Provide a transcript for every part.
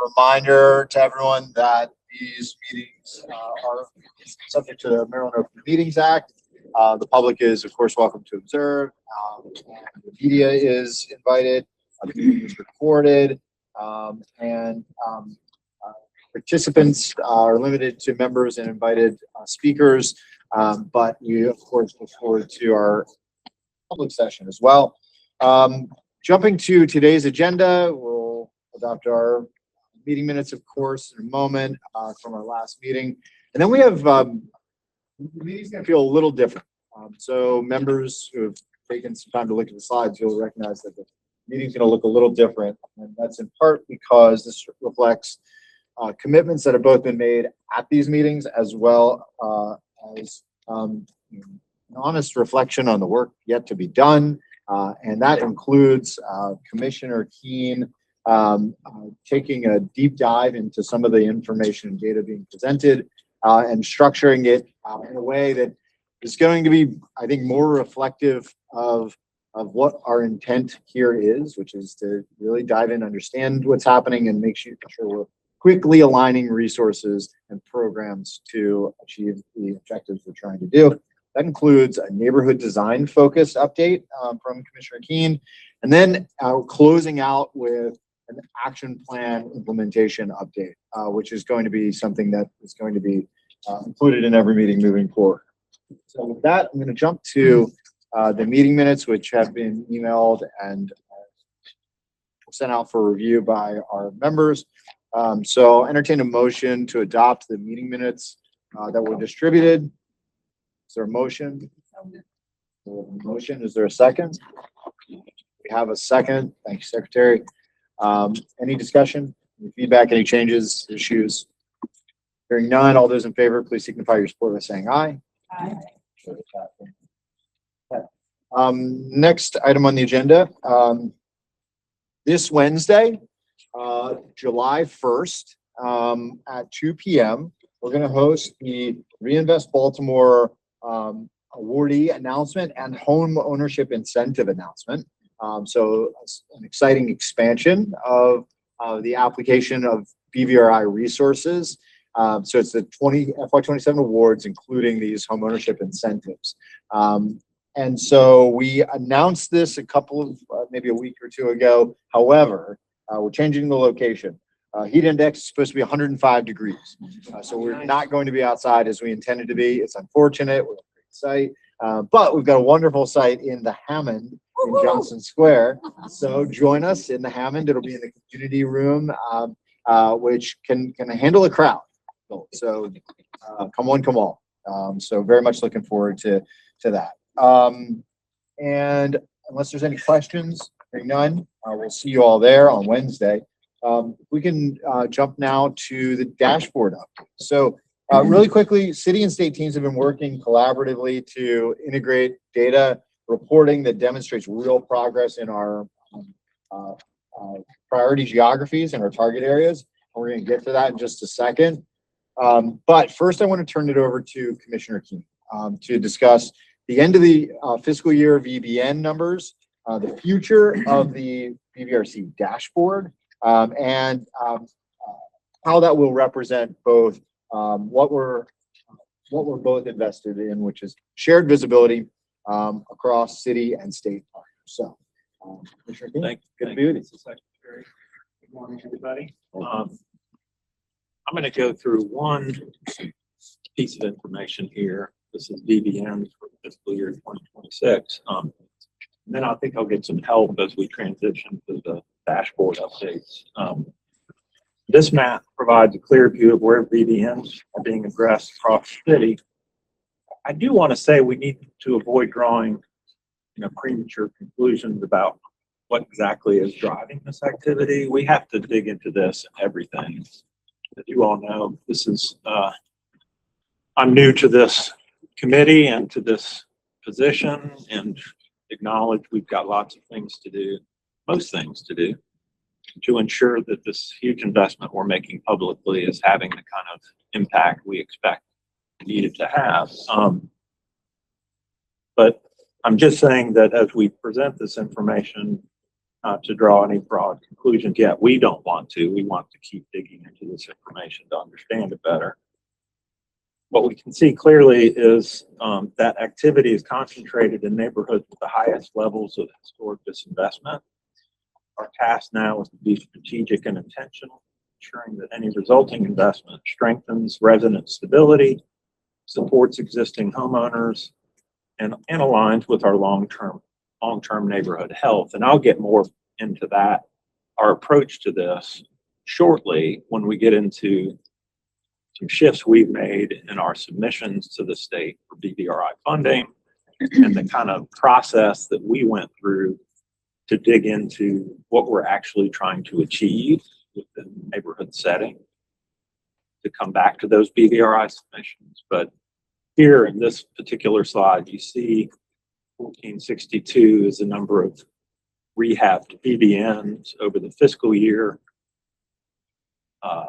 Reminder to everyone that these meetings are subject to the Maryland Open Meetings Act. The public is, of course, welcome to observe. The media is invited. The meeting is recorded, and participants are limited to members and invited speakers. But you, of course, look forward to our public session as well. Jumping to today's agenda, we'll adopt our meeting minutes, of course, in a moment from our last meeting. And then we have, the meeting's gonna feel a little different. So members who have taken some time to look at the slides, you'll recognize that the meeting's gonna look a little different. And that's in part because this reflects commitments that have both been made at these meetings, as well as an honest reflection on the work yet to be done. And that includes Commissioner Keene taking a deep dive into some of the information and data being presented and structuring it in a way that is going to be, I think, more reflective of what our intent here is, which is to really dive in, understand what's happening, and make sure we're quickly aligning resources and programs to achieve the objectives we're trying to do. That includes a neighborhood design focus update from Commissioner Keene, and then closing out with an action plan implementation update, which is going to be something that is going to be included in every meeting moving forward. So with that, I'm going to jump to the meeting minutes, which have been emailed and sent out for review by our members. So I'll entertain a motion to adopt the meeting minutes that were distributed. Is there a motion? Motion. Is there a second? We have a second. Thank you, Secretary. Any discussion, any feedback, any changes, issues? Hearing none, all those in favor, please signify your support by saying aye. Aye. Next item on the agenda. This Wednesday, July 1st, at 2 p.m., we're going to host the Reinvest Baltimore awardee announcement and home ownership incentive announcement. So an exciting expansion of the application of BVRI resources. So it's the FY27 awards, including these home ownership incentives. And so we announced this a couple of, maybe a week or two ago. However, we're changing the location. Heat index is supposed to be 105 degrees. So we're not going to be outside as we intended to be. It's unfortunate. We're a great site. But we've got a wonderful site in the Hammond in Johnson Square. So join us in the Hammond. It'll be in the community room, which can handle a crowd. So come on, come all. So very much looking forward to that. And unless there's any questions, hearing none, we'll see you all there on Wednesday. We can jump now to the dashboard update. So really quickly, city and state teams have been working collaboratively to integrate data reporting that demonstrates real progress in our priority geographies and our target areas. And we're going to get to that in just a second. But first, I want to turn it over to Commissioner Keene to discuss the end of the fiscal year VBN numbers, the future of the BVRC dashboard, and how that will represent both what we're both invested in, which is shared visibility across city and state partners. So, Commissioner Keene, good to be with you. Secretary. Good morning, everybody. I'm going to go through one piece of information here. This is VBN for fiscal year 2026. And then I think I'll get some help as we transition to the dashboard updates. This map provides a clear view of where VBNs are being addressed across the city. I do want to say we need to avoid drawing premature conclusions about what exactly is driving this activity. We have to dig into this and everything. As you all know, this is I'm new to this committee and to this position, and acknowledge we've got lots of things to do, most things to do, to ensure that this huge investment we're making publicly is having the kind of impact we expect and need it to have. But I'm just saying that as we present this information, not to draw any broad conclusions yet. We don't want to. We want to keep digging into this information to understand it better. What we can see clearly is that activity is concentrated in neighborhoods with the highest levels of historic disinvestment. Our task now is to be strategic and intentional, ensuring that any resulting investment strengthens resident stability, supports existing homeowners, and aligns with our long-term neighborhood health. And I'll get more into that, our approach to this shortly when we get into some shifts we've made in our submissions to the state for BVRI funding and the kind of process that we went through to dig into what we're actually trying to achieve within the neighborhood setting to come back to those BVRI submissions. But here in this particular slide, you see 1462 is the number of rehabbed BVNs over the fiscal year.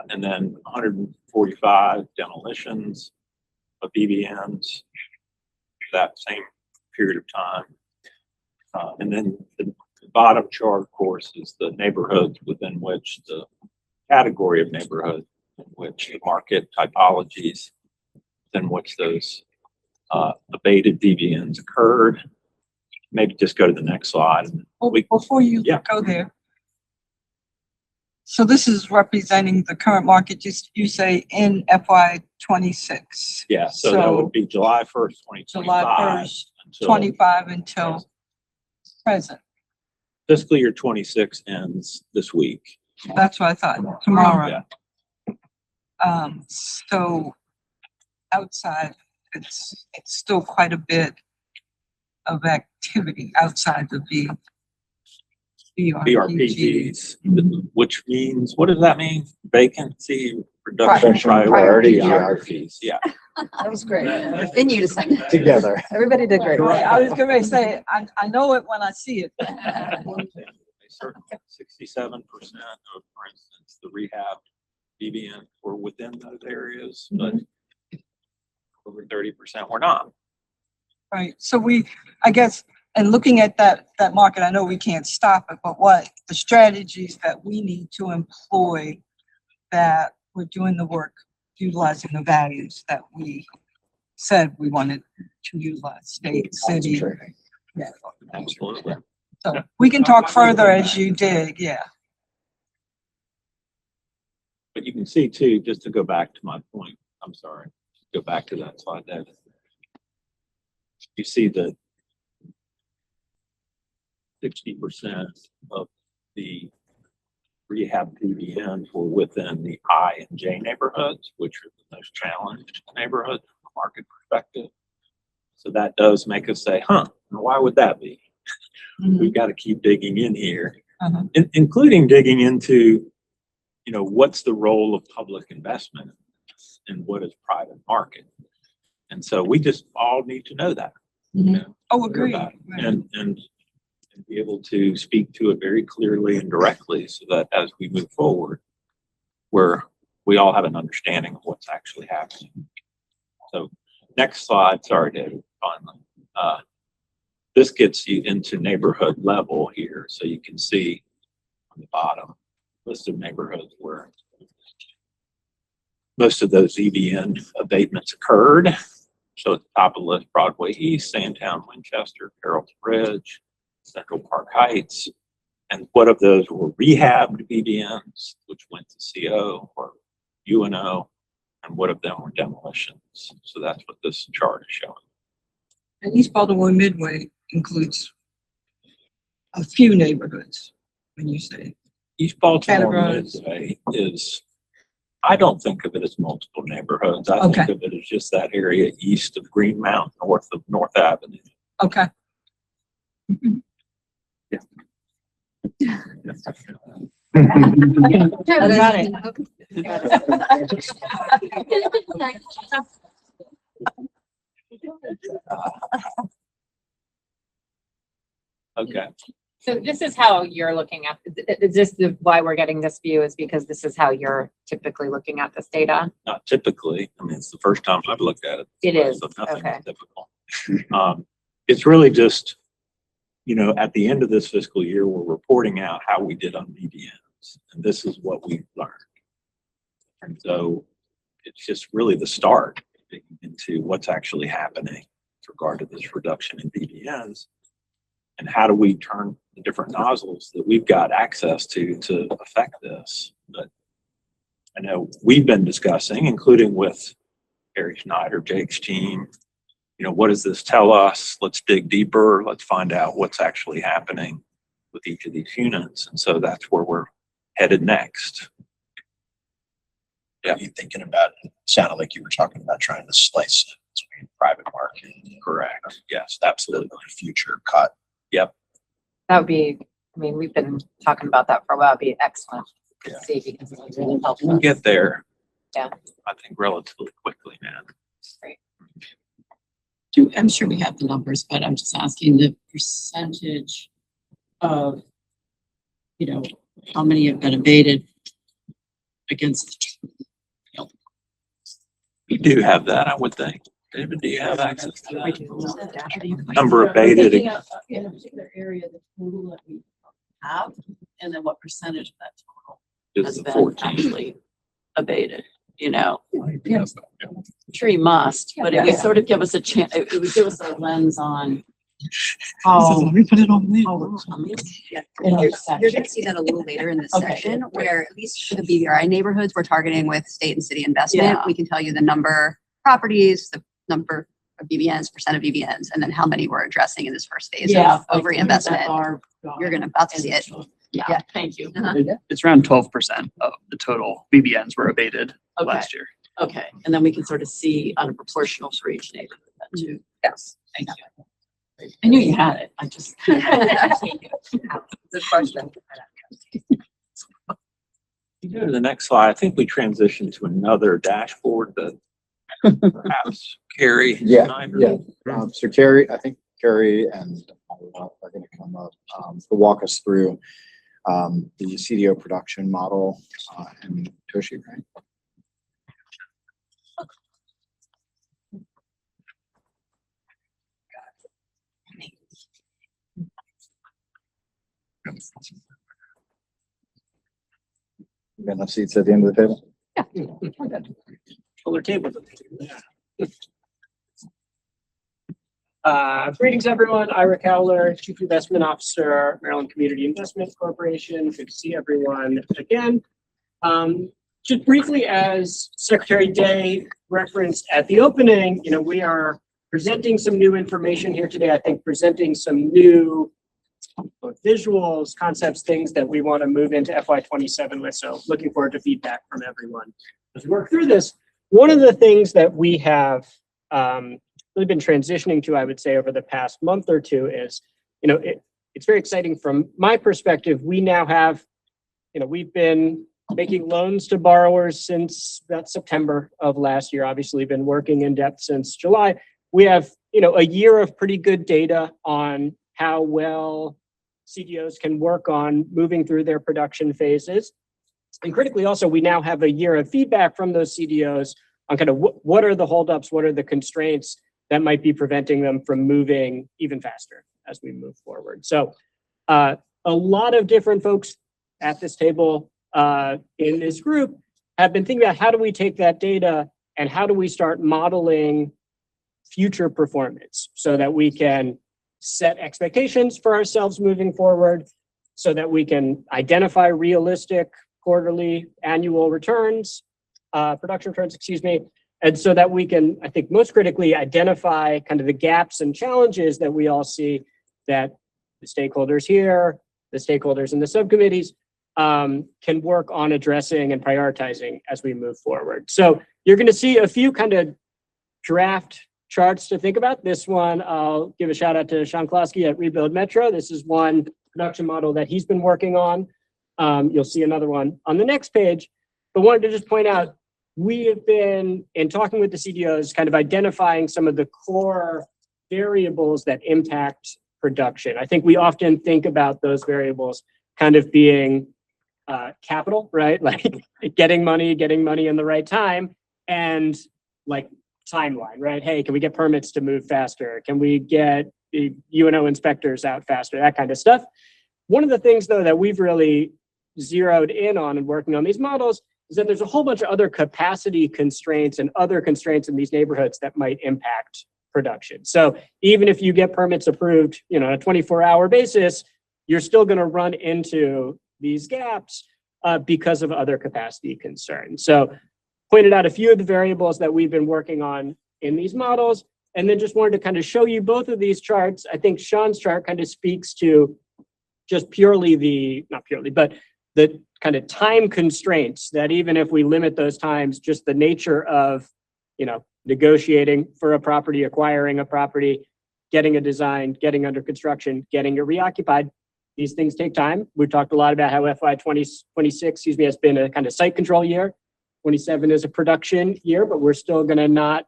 And then 145 demolitions of BVNs that same period of time. And then the bottom chart, of course, is the neighborhoods within which the category of neighborhood in which the market typologies in which those abated BVNs occurred. Maybe just go to the next slide. Well, before you go there. So this is representing the current market, you say in FY26. Yeah, so that would be July 1st, 2025. July 1st, 25 until present. Fiscal year 26 ends this week. That's what I thought, tomorrow. Yeah. So outside, it's still quite a bit of activity outside the BRPGs, which means, what does that mean? Vacancy reduction Priority priority geographies. Yeah. That was great. Then you decide. Together. Everybody did great. I was going to say, I know it when I see it. 67%, of, for instance, the rehab BVN were within those areas, but over 30% were not. Right. So I guess, and looking at that market, I know we can't stop it, but what the strategies that we need to employ that we're doing the work, utilizing the values that we said we wanted to utilize, state, city. Yeah. Absolutely. So we can talk further as you dig, yeah. But you can see too, just to go back to my point, I'm sorry, go back to that slide there. You see that 60% of the rehab BVNs were within the I and J neighborhoods, which are the most challenged neighborhoods from a market perspective. So that does make us say, why would that be? We've got to keep digging in here, including digging into, what's the role of public investment and what is private market. And so we just all need to know that. Oh, agree. And be able to speak to it very clearly and directly so that as we move forward, we all have an understanding of what's actually happening. So next slide, sorry, David, finally. This gets you into neighborhood level here. So you can see on the bottom list of neighborhoods where most of those EVN abatements occurred. So at the top of the list, Broadway East, Sandtown, Winchester, Carrollton Ridge, Central Park Heights. And what of those were rehabbed BVNs, which went to CO or UNO, and what of them were demolitions. So that's what this chart is showing. And East Baltimore Midway includes a few neighborhoods, when you say. East Baltimore Midway is, I don't think of it as multiple neighborhoods. I think of it as just that area east of Green Mountain, north of North Avenue. Okay. Yeah. I got it. Okay. So this is how you're looking at, is this why we're getting this view is because this is how you're typically looking at this data? Not typically. I mean, it's the first time I've looked at it. It is. So nothing Okay. is typical. It's really just at the end of this fiscal year, we're reporting out how we did on BVNs, and this is what we've learned. And so it's just really the start into what's actually happening with regard to this reduction in BVNs, and how do we turn the different nozzles that we've got access to affect this. But I know we've been discussing, including with Harry Schneider, Jake's team, what does this tell us? Let's dig deeper. Let's find out what's actually happening with each of these units. And so that's where we're headed next. Yeah, you thinking about it sounded like you were talking about trying to slice it between private market. Correct. Yes, absolutely. Future cut. Yep. That would be, we've been talking about that for a while. It'd be excellent to Yeah. see because it would really help. We'll get there. Yeah. I think relatively quickly, man. Great. I'm sure we have the numbers, but I'm just asking the percentage of, how many have been abated against. We do have that, I would think. David, do you have access to that? Number Number abated. in a particular area, the total that we have, and then what percentage of that total Is has the been 14. actually abated, Sure you must, but it would sort of give us a chance, it would give us a lens on how. We put it on the. You're gonna see that a little later in this Okay. section, where at least for the BVRI neighborhoods, we're targeting with state and city investment. Yeah. We can tell you the number of properties, the number of BVNs, percent of BVNs, and then how many we're addressing in this first phase of reinvestment. You're gonna about to see it. Yeah, thank you. Uh-huh. It's around 12% of the total BBNs were abated Okay, last year. okay, and then we can sort of see on a proportional for each neighborhood then too. Yes. Thank you. I knew you had it, I just. Good question. You go to the next slide. I think we transitioned to another dashboard that perhaps Carrie. Yeah, Schneider- yeah. So Carrie, I think Carrie and are going to come up to walk us through the CDO production model and Toshi, right? You got enough seats at the end of the table? Fuller table. Greetings, everyone. Ira Cowler, Chief Investment Officer, Maryland Community Investment Corporation. Good to see everyone again. Just briefly, as Secretary Day referenced at the opening, we are presenting some new information here today. I think presenting some new both visuals, concepts, things that we want to move into FY27 with. So looking forward to feedback from everyone as we work through this. One of the things that we have really been transitioning to, I would say, over the past month or two is, it's very exciting from my perspective. We now have, we've been making loans to borrowers since about September of last year, obviously been working in depth since July. We have, a year of pretty good data on how well CDOs can work on moving through their production phases. And critically also, we now have a year of feedback from those CDOs on kind of what are the holdups, what are the constraints that might be preventing them from moving even faster as we move forward. So a lot of different folks at this table in this group have been thinking about how do we take that data and how do we start modeling future performance so that we can set expectations for ourselves moving forward, so that we can identify realistic quarterly, annual returns, production returns, and so that we can, I think most critically, identify kind of the gaps and challenges that we all see that the stakeholders here, the stakeholders in the subcommittees can work on addressing and prioritizing as we move forward. So you're going to see a few kind of draft charts to think about. This one, I'll give a shout out to Sean Klosky at Rebuild Metro. This is one production model that he's been working on. You'll see another one on the next page, but wanted to just point out, we have been, in talking with the CDOs, kind of identifying some of the core variables that impact production. I think we often think about those variables kind of being capital, right? Like getting money in the right time, and like timeline, right? Hey, can we get permits to move faster? Can we get, the UNO inspectors out faster, that kind of stuff. One of the things though that we've really zeroed in on and working on these models is that there's a whole bunch of other capacity constraints and other constraints in these neighborhoods that might impact production. So even if you get permits approved, on a 24-hour basis, you're still going to run into these gaps because of other capacity concerns. So pointed out a few of the variables that we've been working on in these models, and then just wanted to kind of show you both of these charts. I think Sean's chart kind of speaks to just purely not purely, but the kind of time constraints that even if we limit those times, just the nature of, negotiating for a property, acquiring a property, getting a design, getting under construction, getting it reoccupied. These things take time. We've talked a lot about how FY 2026, has been a kind of site control year. 27 is a production year, but we're still going to not,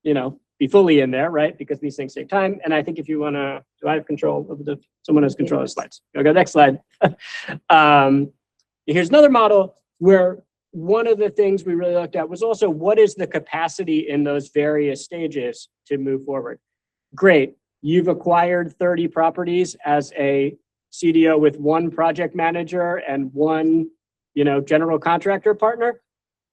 be fully in there, right? Because these things take time. And I think if you want to, do I have control of someone has control of the slides. Okay, next slide. Here's another model where one of the things we really looked at was also what is the capacity in those various stages to move forward. Great, you've acquired 30 properties as a CDO with one project manager and one, general contractor partner.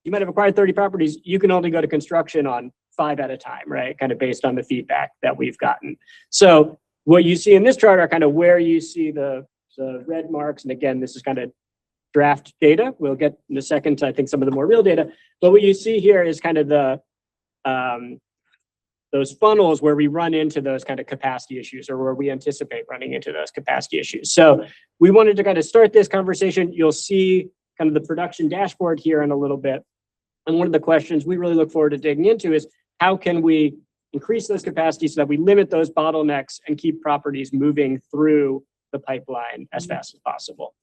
You might have acquired 30 properties. You can only go to construction on 5 at a time, right? Kind of based on the feedback that we've gotten. So what you see in this chart are kind of where you see the red marks. And again, this is kind of draft data. We'll get in a second to, I think, some of the more real data. But what you see here is kind of those funnels where we run into those kind of capacity issues or where we anticipate running into those capacity issues. So we wanted to kind of start this conversation. You'll see kind of the production dashboard here in a little bit. And one of the questions we really look forward to digging into is how can we increase those capacities so that we limit those bottlenecks and keep properties moving through the pipeline as fast as possible.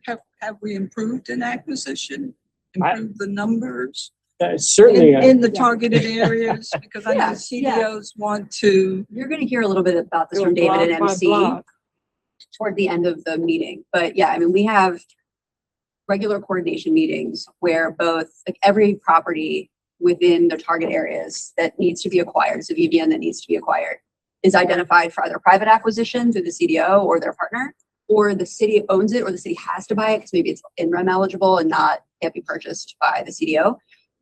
Have we improved in acquisition, improved the numbers certainly in the targeted areas? Because I know CDOs want to. You're going to hear a little bit about this from David and MC toward the end of the meeting. But yeah, I mean, we have regular coordination meetings where both every property within the target areas that needs to be acquired, so VBN that needs to be acquired, is identified for either private acquisition through the CDO or their partner, or the city owns it, or the city has to buy it because maybe it's in-rem eligible and can't be purchased by the CDO.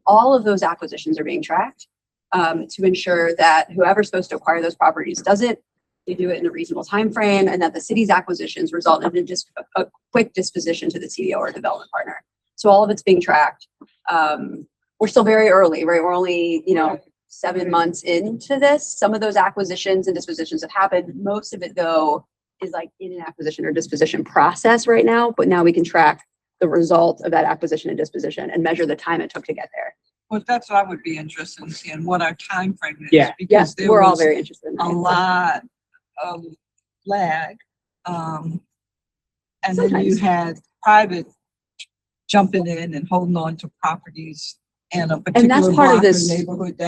All of those acquisitions are being tracked to ensure that whoever's supposed to acquire those properties does it, they do it in a reasonable time frame, and that the city's acquisitions result in just a quick disposition to the CDO or development partner. So all of it's being tracked. We're still very early, right? We're only, 7 months into this. Some of those acquisitions and dispositions have happened. Most of it, though, is like in an acquisition or disposition process right now. But now we can track the result of that acquisition and disposition and measure the time it took to get there. Well, that's what I would be interested in seeing, what our time frame is. Yeah. Because there we're all was very interested in that. a lot of lag. And then you Sometimes. had private jumping in and holding on to properties in a And particular that's part block of or this. neighborhood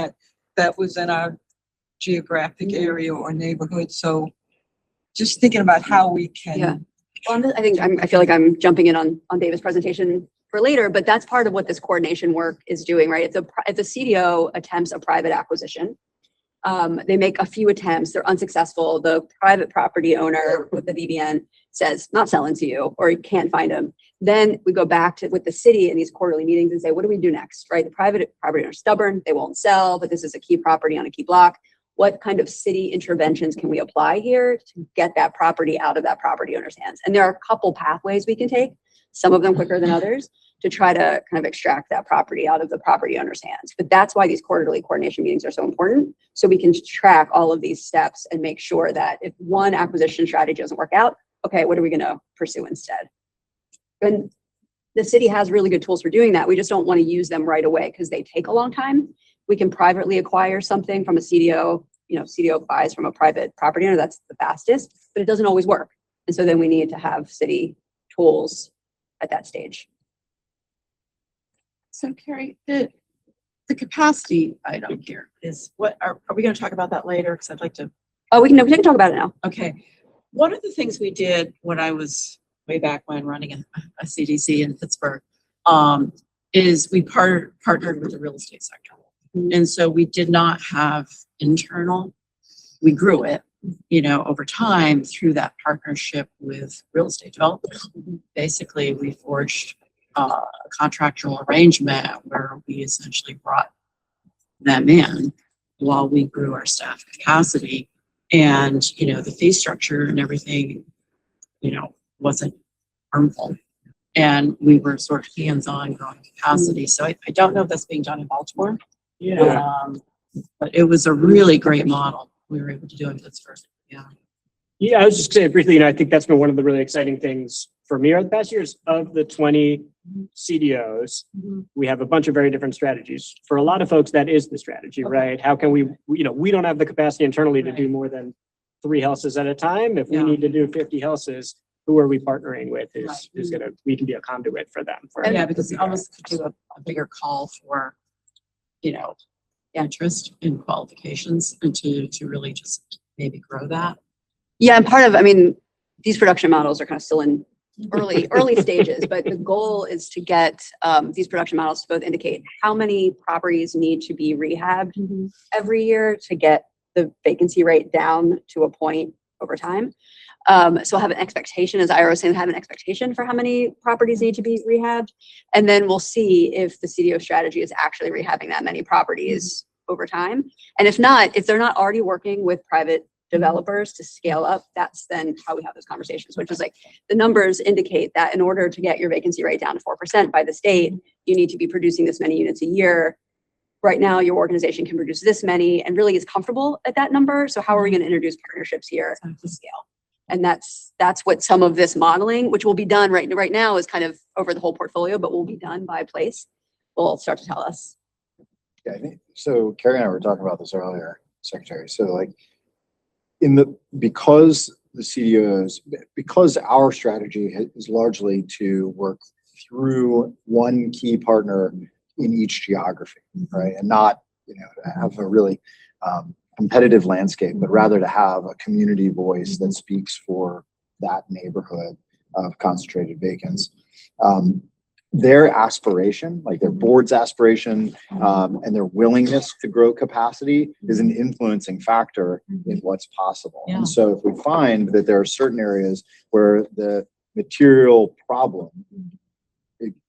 that was in our geographic area or neighborhood. So just thinking about how we can. Yeah. Well, I feel like I'm jumping in on David's presentation for later, but that's part of what this coordination work is doing, right? If the CDO attempts a private acquisition, they make a few attempts, they're unsuccessful. The private property owner with the VBN says, not selling to you, or you can't find them. Then we go back to with the city in these quarterly meetings and say, what do we do next, right? The private property owner is stubborn, they won't sell, but this is a key property on a key block. What kind of city interventions can we apply here to get that property out of that property owner's hands? And there are a couple pathways we can take, some of them quicker than others, to try to kind of extract that property out of the property owner's hands. But that's why these quarterly coordination meetings are so important. So we can track all of these steps and make sure that if one acquisition strategy doesn't work out, okay, what are we going to pursue instead? And the city has really good tools for doing that. We just don't want to use them right away because they take a long time. We can privately acquire something from a CDO, CDO buys from a private property owner, that's the fastest, but it doesn't always work. And so then we need to have city tools at that stage. So Carrie, the capacity item here is what, are we going to talk about that later? Because I'd like to. Oh, we can talk about it now. Okay. One of the things we did when I was way back when running a CDC in Pittsburgh is we partnered with the real estate sector. And so we did not have internal, we grew it, over time through that partnership with real estate developers, basically we forged a contractual arrangement where we essentially brought them in while we grew our staff capacity. And, the fee structure and everything, wasn't harmful. And we were sort of hands-on growing capacity. So I don't know if that's being done in Baltimore. Yeah. But it was a really great model we were able to do in Pittsburgh. Yeah. Yeah, I was just saying briefly, I think that's been one of the really exciting things for me over the past years. Of the 20 CDOs, we have a bunch of very different strategies. For a lot of folks, that is the strategy, right? How can we don't have the capacity internally to do more than 3 houses at a time. If we need to do 50 houses, who are we partnering with we can be a conduit for them. Because almost to do a bigger call for, interest in qualifications and to really just maybe grow that. Yeah, and part of, these production models are kind of still in early stages, but the goal is to get these production models to both indicate how many properties need to be rehabbed every year to get the vacancy rate down to a point over time. So I'll have an expectation, as Ira was saying, have an expectation for how many properties need to be rehabbed. And then we'll see if the CDO strategy is actually rehabbing that many properties over time. And if not, if they're not already working with private developers to scale up, that's then how we have those conversations, which is like the numbers indicate that in order to get your vacancy rate down to 4% by the state, you need to be producing this many units a year. Right now, your organization can produce this many and really is comfortable at that number. So how are we going to introduce partnerships here to scale? And that's what some of this modeling, which will be done right now, is kind of over the whole portfolio, but will be done by place, will start to tell us. Yeah, I think, so Carrie and I were talking about this earlier, Secretary. So like because the CDOs, because our strategy is largely to work through one key partner in each geography, right? And not, have a really competitive landscape, but rather to have a community voice that speaks for that neighborhood of concentrated vacants. Their aspiration, like their board's aspiration, and their willingness to grow capacity is an influencing factor in what's possible. Yeah. And so if we find that there are certain areas where the material problem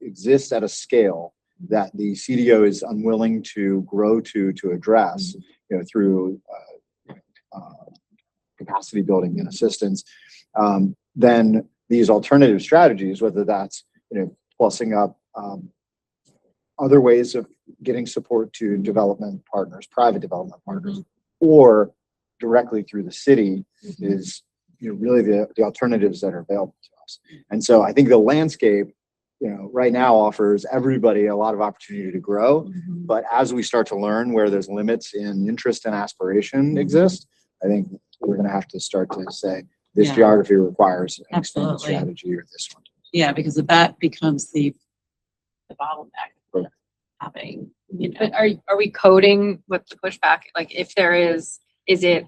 exists at a scale that the CDO is unwilling to grow to address, through capacity building and assistance, then these alternative strategies, whether that's plussing up other ways of getting support to development partners, private development partners, or directly through the city, is really the alternatives that are available to us. And so I think the landscape right now offers everybody a lot of opportunity to grow. But as we start to learn where those limits in interest and aspiration exist, I think we're going to have to start to say this geography requires an expanded strategy or this one. Yeah, because that becomes the bottleneck happening. But are we coding what the pushback, like if there is it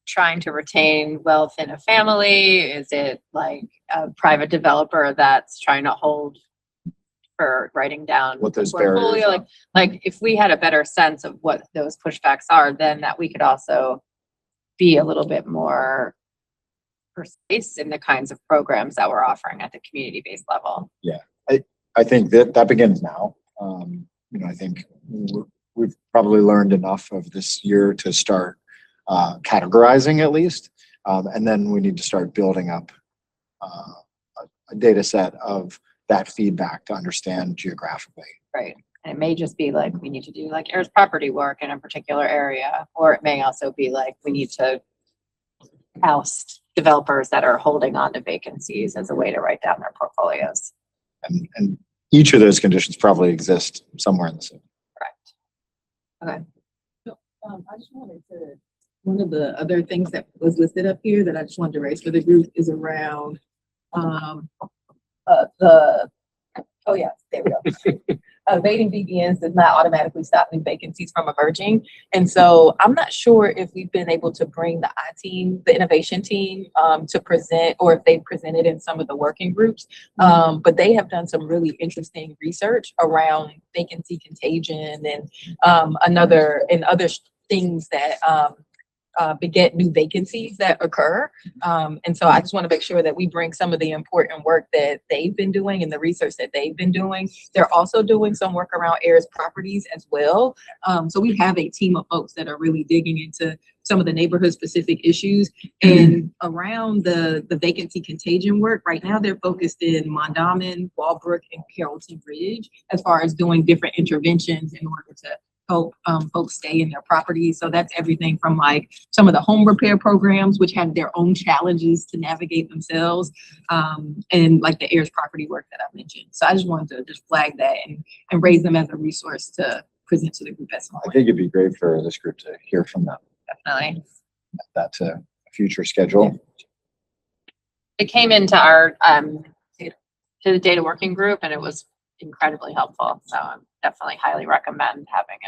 trying to retain wealth in a family? Is it like a private developer that's trying to hold for writing down What those the portfolio? barriers Like if we had a better sense of what those pushbacks are, then that we could also be a little bit more precise in the kinds of programs that we're offering at the community-based level. Yeah, I think that begins now. I think we've probably learned enough of this year to start categorizing at least, and then we need to start building up a data set of that feedback to understand geographically. Right. And it may just be like we need to do like heirs property work in a particular area, or it may also be like we need to oust developers that are holding on to vacancies as a way to write down their portfolios. And each of those conditions probably exist somewhere in the city. Correct. Okay. I just wanted to, one of the other things that was listed up here that I just wanted to raise for the group is around oh yeah, there we go. Evading VBNs does not automatically stop new vacancies from emerging. And so I'm not sure if we've been able to bring the I-team, the innovation team, to present, or if they presented in some of the working groups. But they have done some really interesting research around vacancy contagion and other things that beget new vacancies that occur. And so I just want to make sure that we bring some of the important work that they've been doing and the research that they've been doing. They're also doing some work around heirs properties as well. So we have a team of folks that are really digging into some of the neighborhood specific issues and around the vacancy contagion work. Right now, they're focused in Mondawmin, Walbrook, and Carrollton Ridge as far as doing different interventions in order to help folks stay in their properties. So that's everything from like some of the home repair programs, which have their own challenges to navigate themselves, and like the heirs property work that I mentioned. So I just wanted to just flag that and raise them as a resource to present to the group at some I point. think it'd be great for this group to hear from them. Definitely. That's a future schedule. It came into our, to the data working group, and it was incredibly helpful. So I definitely highly recommend having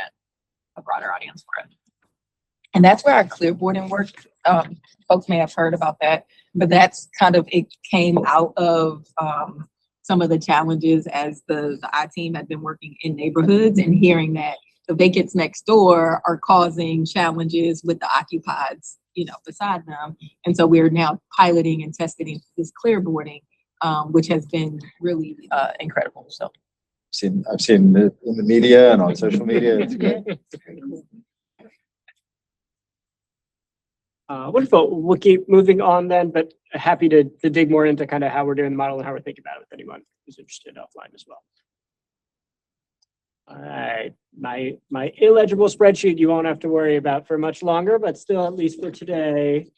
a broader audience for it. And that's where our clearboarding work, folks may have heard about that, but that's kind of, it came out of some of the challenges as the I team had been working in neighborhoods and hearing that the vacants next door are causing challenges with the occupieds, you know, beside them. And so we're now piloting and testing this clearboarding, which has been really incredible. So I've seen it in the media and on social media. It's great. Wonderful. We'll keep moving on then, but happy to dig more into kind of how we're doing the model and how we're thinking about it with anyone who's interested offline as well. All right, my illegible spreadsheet you won't have to worry about for much longer, but still at least for today.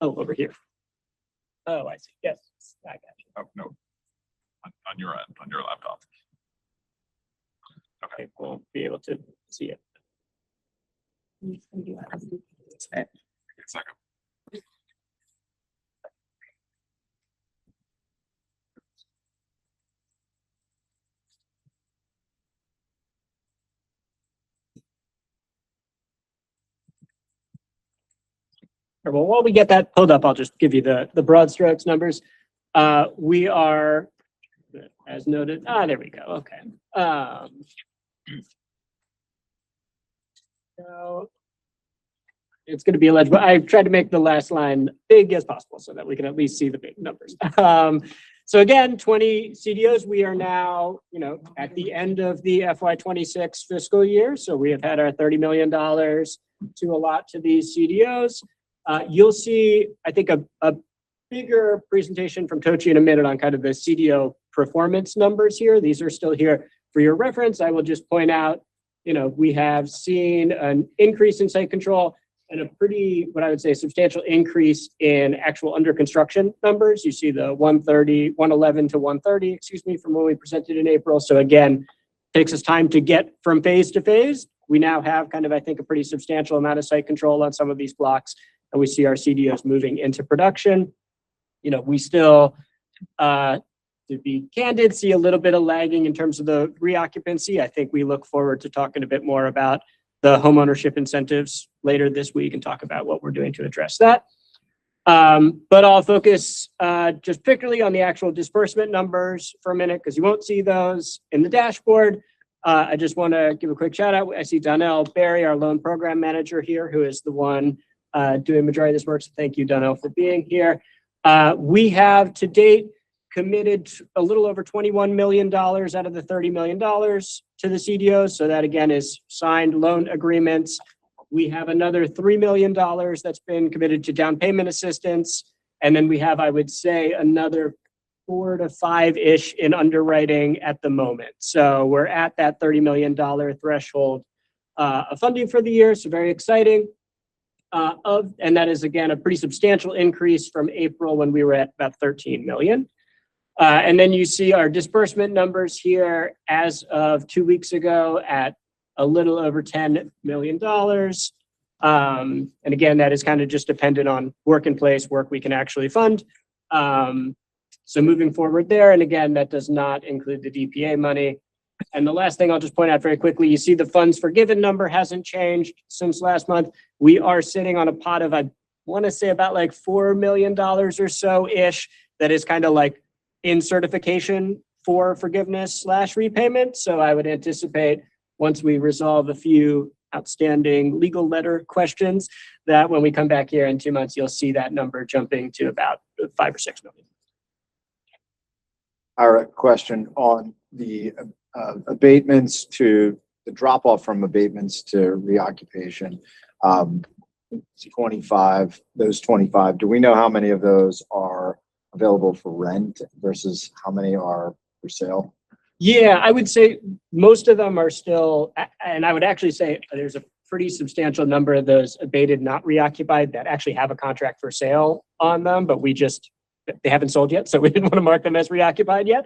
Oh, over here. Oh, I see. Yes, I got you. Oh, no. On your end, on your laptop. Okay, we'll be able to see it. A second. Well, while we get that pulled up, I'll just give you the broad strokes numbers. We are, as noted, there we go. Okay. So it's going to be illegible. I tried to make the last line big as possible so that we can at least see the big numbers. So again, 20 CDOs. We are now, at the end of the FY26 fiscal year. So we have had our $30 million to allot to these CDOs. You'll see, I think, a bigger presentation from Tochi in a minute on kind of the CDO performance numbers here. These are still here for your reference. I will just point out, we have seen an increase in site control and a pretty, what I would say, substantial increase in actual under construction numbers. You see the 111 to 130, from when we presented in April. So again, takes us time to get from phase to phase. We now have kind of, I think, a pretty substantial amount of site control on some of these blocks, and we see our CDOs moving into production. We still, to be candid, see a little bit of lagging in terms of the reoccupancy. I think we look forward to talking a bit more about the homeownership incentives later this week and talk about what we're doing to address that. But I'll focus just particularly on the actual disbursement numbers for a minute, because you won't see those in the dashboard. I just want to give a quick shout out. I see Donnell Berry, our loan program manager here, who is the one doing majority of this work. So thank you, Donnell, for being here. We have to date committed a little over $21 million out of the $30 million to the CDOs. So that again is signed loan agreements. We have another $3 million that's been committed to down payment assistance. And then we have, I would say, another 4 to 5-ish in underwriting at the moment. So we're at that $30 million threshold of funding for the year. So very exciting. And that is, again, a pretty substantial increase from April when we were at about 13 million. And then you see our disbursement numbers here as of 2 weeks ago at a little over $10 million. And again, that is kind of just dependent on work in place, work we can actually fund. So moving forward there, and again, that does not include the DPA money. And the last thing I'll just point out very quickly, you see the funds forgiven number hasn't changed since last month. We are sitting on a pot of, I want to say about like $4 million or so-ish that is kind of like in certification for forgiveness/repayment. So I would anticipate once we resolve a few outstanding legal letter questions, that when we come back here in 2 months, you'll see that number jumping to about 5 or 6 million. Ira, question on the abatements to the drop off from abatements to reoccupation. 25, those 25, do we know how many of those are available for rent versus how many are for sale? Yeah, I would say most of them are still, and I would actually say there's a pretty substantial number of those abated, not reoccupied, that actually have a contract for sale on them, but they haven't sold yet, so we didn't want to mark them as reoccupied yet.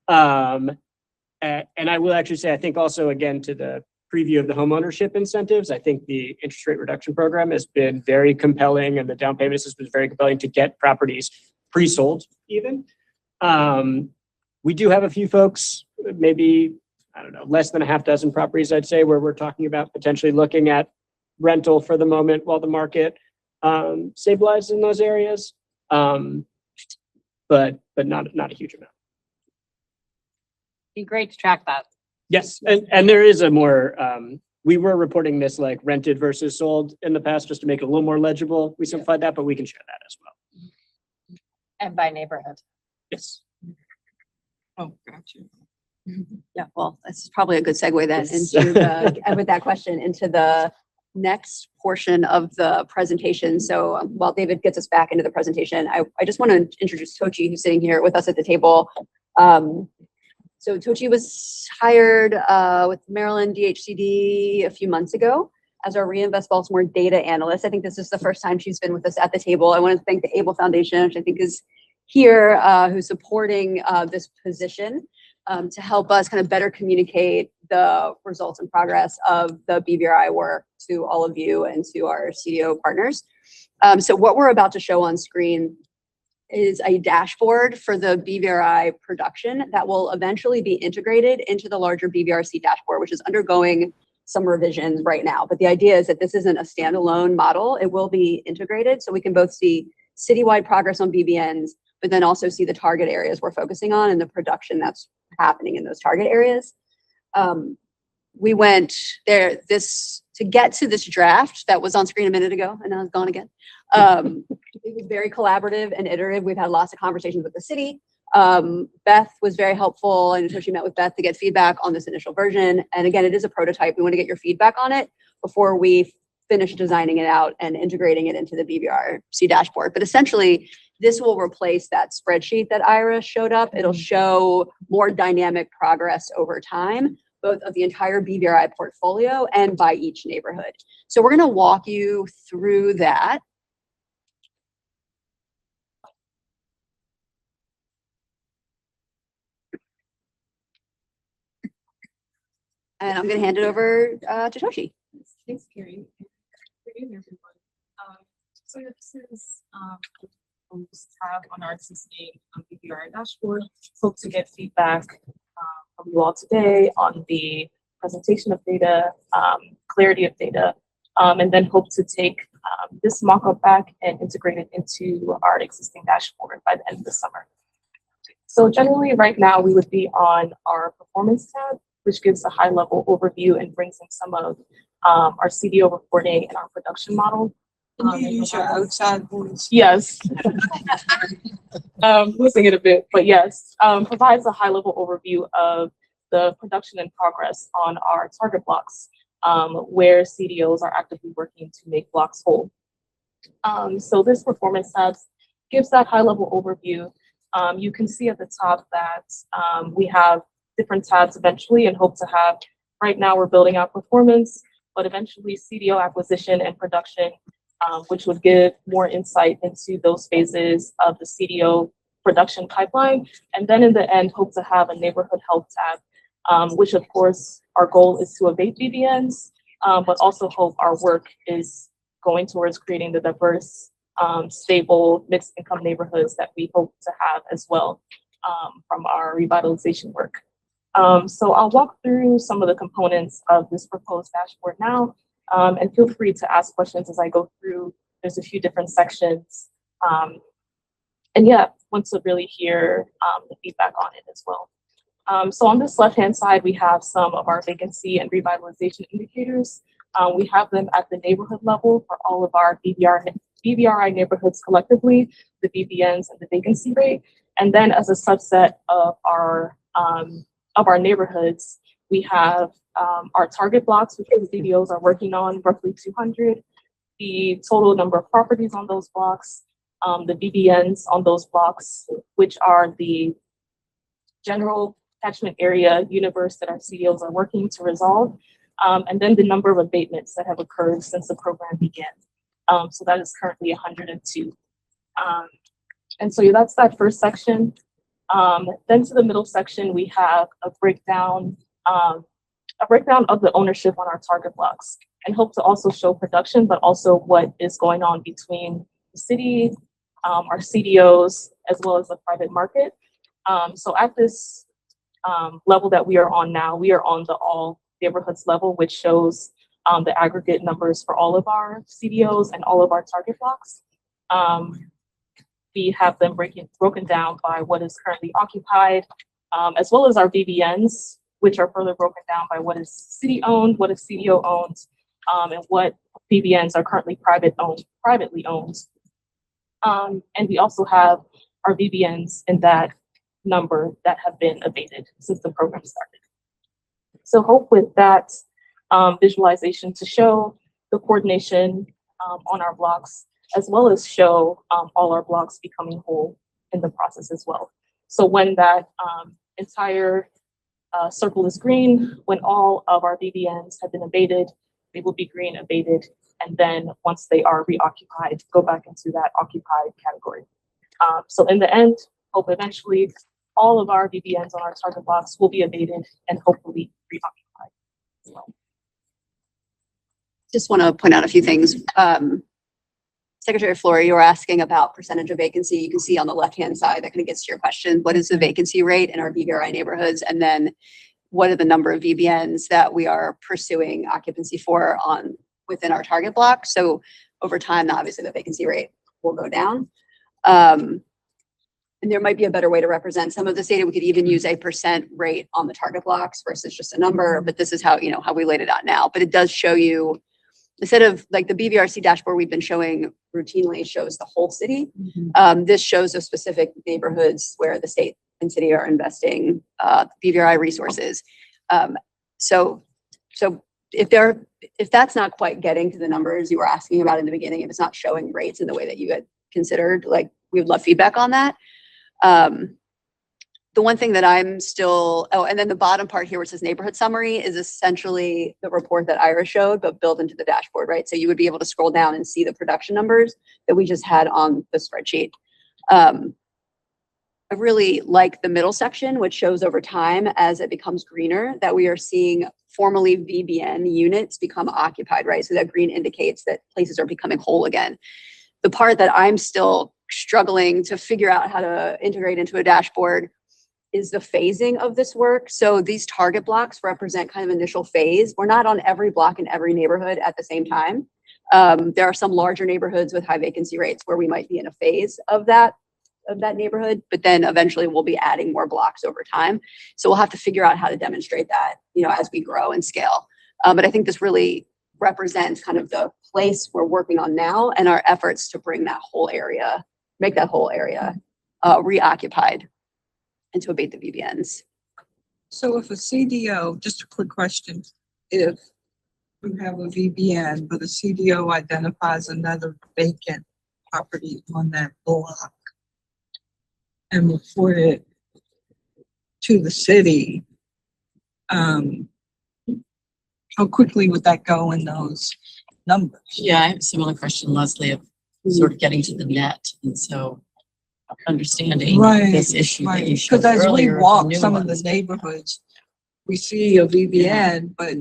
And I will actually say, I think also, again, to the preview of the homeownership incentives, I think the interest rate reduction program has been very compelling, and the down payment system is very compelling to get properties pre-sold even. We do have a few folks, maybe, I don't know, less than a half dozen properties, I'd say, where we're talking about potentially looking at rental for the moment while the market stabilizes in those areas. But not a huge amount. Be great to track that. Yes, and there is a more, we were reporting this like rented versus sold in the past, just to make it a little more legible. We simplified that, but we can share that as well. And by neighborhood. Yes. Oh, gotcha. Yeah, well, that's probably a good segue then Yes. into the, with that question, into the next portion of the presentation. So while David gets us back into the presentation, I just want to introduce Tochi, who's sitting here with us at the table. So Tochi was hired with Maryland DHCD a few months ago as our Reinvest Baltimore data analyst. I think this is the first time she's been with us at the table. I want to thank the ABLE Foundation, which I think is here, who's supporting this position to help us kind of better communicate the results and progress of the BVRI work to all of you and to our CDO partners. So what we're about to show on screen is a dashboard for the BVRI production that will eventually be integrated into the larger BVRC dashboard, which is undergoing some revisions right now. But the idea is that this isn't a standalone model. It will be integrated so we can both see citywide progress on BVNs, but then also see the target areas we're focusing on and the production that's happening in those target areas. We went there to get to this draft that was on screen a minute ago and now it's gone again. It was very collaborative and iterative. We've had lots of conversations with the city. Beth was very helpful, and so she met with Beth to get feedback on this initial version. And again, it is a prototype. We want to get your feedback on it before we finish designing it out and integrating it into the BVRC dashboard. But essentially, this will replace that spreadsheet that Ira showed up. It'll show more dynamic progress over time, both of the entire BVRI portfolio and by each neighborhood. So we're going to walk you through that. And I'm going to hand it over to Toshi. Thanks, Carrie. Good evening, everyone. So this is we just have on our existing BVRI dashboard. Hope to get feedback from you all today on the presentation of data, clarity of data, and then hope to take this mock-up back and integrate it into our existing dashboard by the end of the summer. So generally right now we would be on our performance tab, which gives a high-level overview and brings in some of our CDO reporting and our production model. Can you use your outside voice? Yes. Losing it a bit, but yes, provides a high-level overview of the production and progress on our target blocks, where CDOs are actively working to make blocks whole. So this performance tab gives that high-level overview. You can see at the top that we have different tabs eventually and hope to have, right now we're building out performance, but eventually CDO acquisition and production, which would give more insight into those phases of the CDO production pipeline. And then in the end, hope to have a neighborhood health tab, which of course our goal is to abate BVNs, but also hope our work is going towards creating the diverse, stable, mixed income neighborhoods that we hope to have as well from our revitalization work. So I'll walk through some of the components of this proposed dashboard now, and feel free to ask questions as I go through. There's a few different sections. And yeah, want to really hear the feedback on it as well. So on this left-hand side, we have some of our vacancy and revitalization indicators. We have them at the neighborhood level for all of our BVRI neighborhoods collectively, the BVNs and the vacancy rate. And then as a subset of our neighborhoods, we have our target blocks, which the CDOs are working on, roughly 200. The total number of properties on those blocks, the BVNs on those blocks, which are the general catchment area universe that our CDOs are working to resolve, and then the number of abatements that have occurred since the program began. So that is currently 102. And so that's that first section. Then to the middle section, we have a breakdown of the ownership on our target blocks, and hope to also show production, but also what is going on between the city, our CDOs, as well as the private market. So at this level that we are on now, we are on the all neighborhoods level, which shows the aggregate numbers for all of our CDOs and all of our target blocks. We have them broken down by what is currently occupied, as well as our BVNs, which are further broken down by what is city owned, what is CDO owned, and what BVNs are currently privately owned. And we also have our BVNs in that number that have been abated since the program started. So hope with that visualization to show the coordination on our blocks, as well as show all our blocks becoming whole in the process as well. So when that entire circle is green, when all of our BVNs have been abated, they will be green abated. And then once they are reoccupied, go back into that occupied category. So in the end, hope eventually all of our BVNs on our target blocks will be abated and hopefully reoccupied as well. Just want to point out a few things. Secretary Flory, you were asking about percentage of vacancy. You can see on the left-hand side, that kind of gets to your question. What is the vacancy rate in our BVRI neighborhoods? And then what are the number of VBNs that we are pursuing occupancy for within our target block? So over time, obviously the vacancy rate will go down. And there might be a better way to represent some of this data. We could even use a percent rate on the target blocks versus just a number, but this is how we laid it out now. But it does show you, instead of like the BVRC dashboard we've been showing routinely shows the whole city. This shows the specific neighborhoods where the state and city are investing BVRI resources. So if that's not quite getting to the numbers you were asking about in the beginning, if it's not showing rates in the way that you had considered, like we would love feedback on that. The one thing that I'm still, and then the bottom part here, which says neighborhood summary, is essentially the report that Ira showed, but built into the dashboard, right? So you would be able to scroll down and see the production numbers that we just had on the spreadsheet. I really like the middle section, which shows over time as it becomes greener that we are seeing formerly VBN units become occupied, right? So that green indicates that places are becoming whole again. The part that I'm still struggling to figure out how to integrate into a dashboard is the phasing of this work. So these target blocks represent kind of initial phase. We're not on every block in every neighborhood at the same time. There are some larger neighborhoods with high vacancy rates where we might be in a phase of that neighborhood, but then eventually we'll be adding more blocks over time. So we'll have to figure out how to demonstrate that, as we grow and scale. But I think this really represents kind of the place we're working on now and our efforts to bring that whole area, make that whole area reoccupied and to abate the VBNs. So if a CDO, just a quick question, if we have a VBN, but a CDO identifies another vacant property on that block and report it to the city, how quickly would that go in those numbers? Yeah, I have a similar question, Leslie, of sort of getting to the net. And so understanding this issue that you showed Because as we earlier, walk the some of the nuance. neighborhoods, we see a VBN, but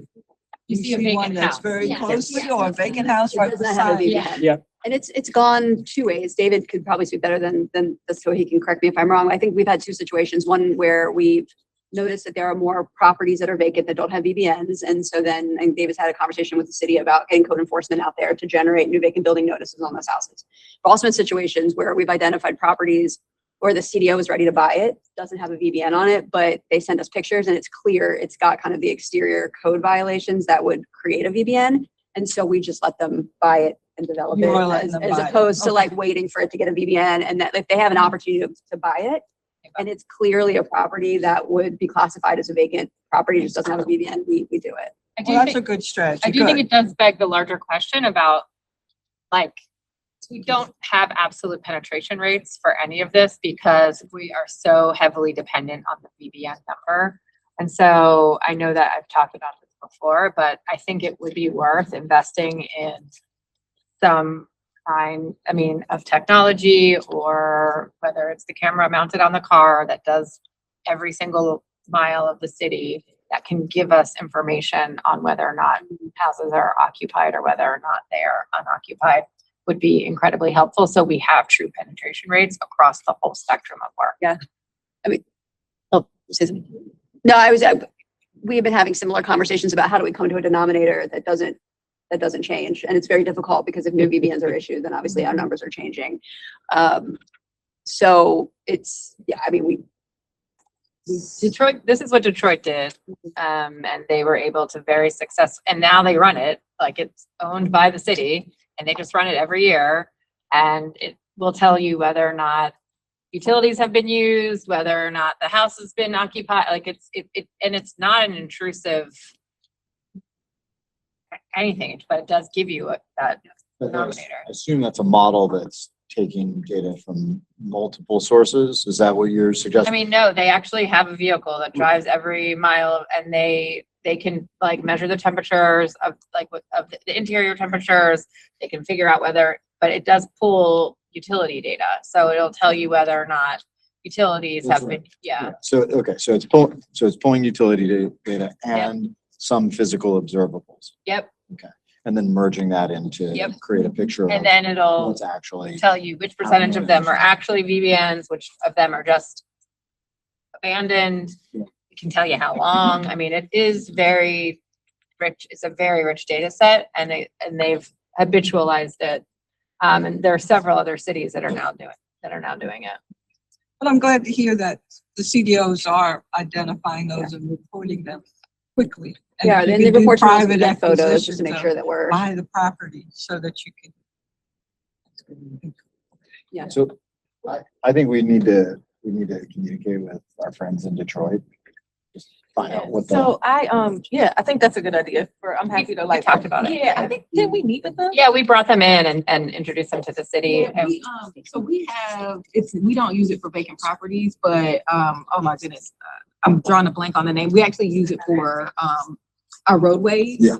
you see a see one vacant that's house. very Yeah. close to you, or a vacant house It right does not have a beside you. VBN. Yeah. And it's gone two ways. David could probably speak better than this, so he can correct me if I'm wrong. I think we've had two situations. One where we've noticed that there are more properties that are vacant that don't have VBNs. And so then David's had a conversation with the city about getting code enforcement out there to generate new vacant building notices on those houses. We've also in situations where we've identified properties or the CDO is ready to buy it, doesn't have a VBN on it, but they send us pictures and it's clear it's got kind of the exterior code violations that would create a VBN. And so we just let them buy it and develop You it are letting as, them as buy it. opposed to Okay. like waiting for it to get a VBN, and that if they have an opportunity to buy it and it's clearly a property that would be classified as a vacant property, just doesn't have a VBN, we do it. I do Well, that's a think, good strategy. I do think Good. it does beg the larger question about, like, we don't have absolute penetration rates for any of this because we are so heavily dependent on the VBN number. And so I know that I've talked about this before, but I think it would be worth investing in some kind, of technology, or whether it's the camera mounted on the car that does every single mile of the city that can give us information on whether or not houses are occupied or whether or not they are unoccupied, would be incredibly helpful. So we have true penetration rates across the whole spectrum of work. We have been having similar conversations about how do we come to a denominator that doesn't change. And it's very difficult because if new VBNs are issued, then obviously our numbers are changing. So it's, Detroit, this is what Detroit did. And they were able to very successful, and now they run it like it's owned by the city, and they just run it every year. And it will tell you whether or not utilities have been used, whether or not the house has been occupied. Like and it's not an intrusive anything, but it does give you that denominator. I assume that's a model that's taking data from multiple sources. Is that what you're suggesting? No, they actually have a vehicle that drives every mile, and they can like measure the temperatures of the interior temperatures. They can figure out but it does pull utility data. So it'll tell you whether or not utilities That's have right. been, So it's pulling utility data and some physical observables, Yep. and then merging that into Yep. create a picture And of then it'll what's actually. tell you which percentage of them are actually VBNs, which of them are just abandoned. Yeah. It can tell you how long. It is very rich. It's a very rich data set, and they've habitualized it. And there are several other cities that are now doing it. But I'm glad to hear that the CDOs are identifying those and reporting them quickly. And yeah, if you then can they do report to us with private their photos just acquisitions to make of sure that we're. Buy the property so that you can. Yeah. So I think we need to communicate with our friends in Detroit. Just find out what the. So I think that's a good idea I'm happy to We talked about it. Yeah, I think, did we meet with them? Yeah, we brought them in and introduced them to the city. Yeah, we have, we don't use it for vacant properties, but, oh my goodness, I'm drawing a blank on the name. We actually use it for, our roadways. Yeah.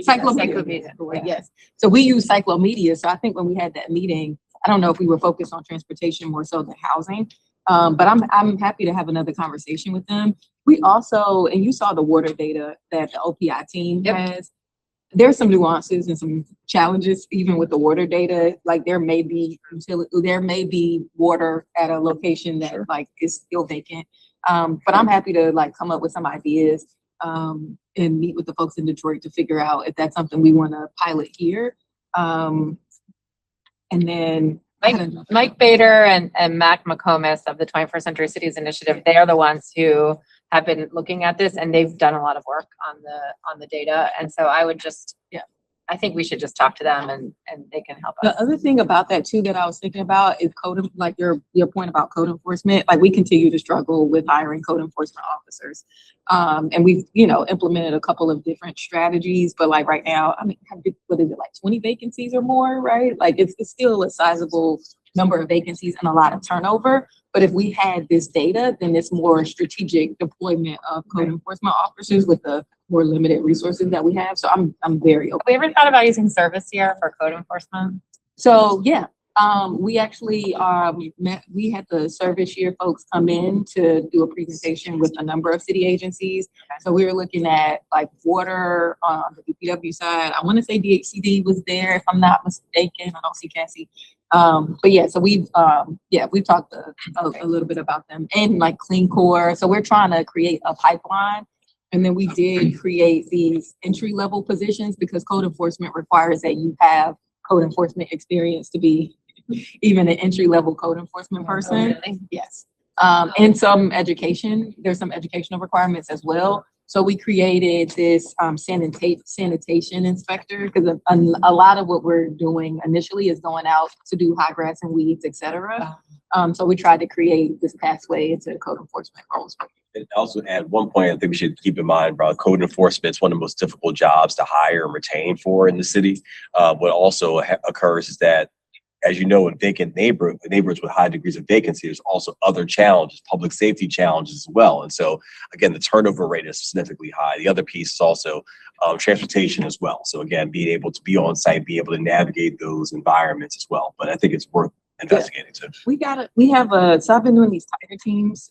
Cyclomedia. Yes. So we use Cyclomedia. So I think when we had that meeting, I don't know if we were focused on transportation more so than housing. But I'm happy to have another conversation with them. We also, and you saw the water data that the OPI team has. There's some nuances and some challenges even with the water data. Like there may be water at a location that is still vacant. But I'm happy to come up with some ideas and meet with the folks in Detroit to figure out if that's something we want to pilot here. And then Mike Bader and Mac McComas of the 21st Century Cities Initiative, they are the ones who have been looking at this, and they've done a lot of work on the data. And so I think we should just talk to them and they can help us. The other thing about that too that I was thinking about is your point about code enforcement. We continue to struggle with hiring code enforcement officers. And we've, implemented a couple of different strategies, but right now, what is it, 20 vacancies or more, right? It's still a sizable number of vacancies and a lot of turnover. But if we had this data, then it's more strategic deployment of code enforcement officers with the more limited resources that we have. So I'm very open. Have we ever thought about using service here for code enforcement? So yeah, we actually we had the service year folks come in to do a presentation with a number of city agencies. So we were looking at water on the DPW side. I want to say DHCD was there if I'm not mistaken. I don't see Cassie. But yeah, so we've talked a little bit about them and Clean Core. So we're trying to create a pipeline. And then we did create these entry level positions because code enforcement requires that you have code enforcement experience to be even an entry-level code enforcement person. Yes. And some education, there's some educational requirements as well. So we created this sanitation inspector because a lot of what we're doing initially is going out to do high grass and weeds, et cetera. So we tried to create this pathway into code enforcement roles. And also at one point, I think we should keep in mind, bro, code enforcement is one of the most difficult jobs to hire and retain for in the city. What also occurs is that, as you know, in vacant neighborhoods with high degrees of vacancy, there's also other challenges, public safety challenges as well. And so, again, the turnover rate is significantly high. The other piece is also transportation as well. So again, being able to be on site, be able to navigate those environments as well. But I think it's worth investigating too. So I've been doing these tiger teams.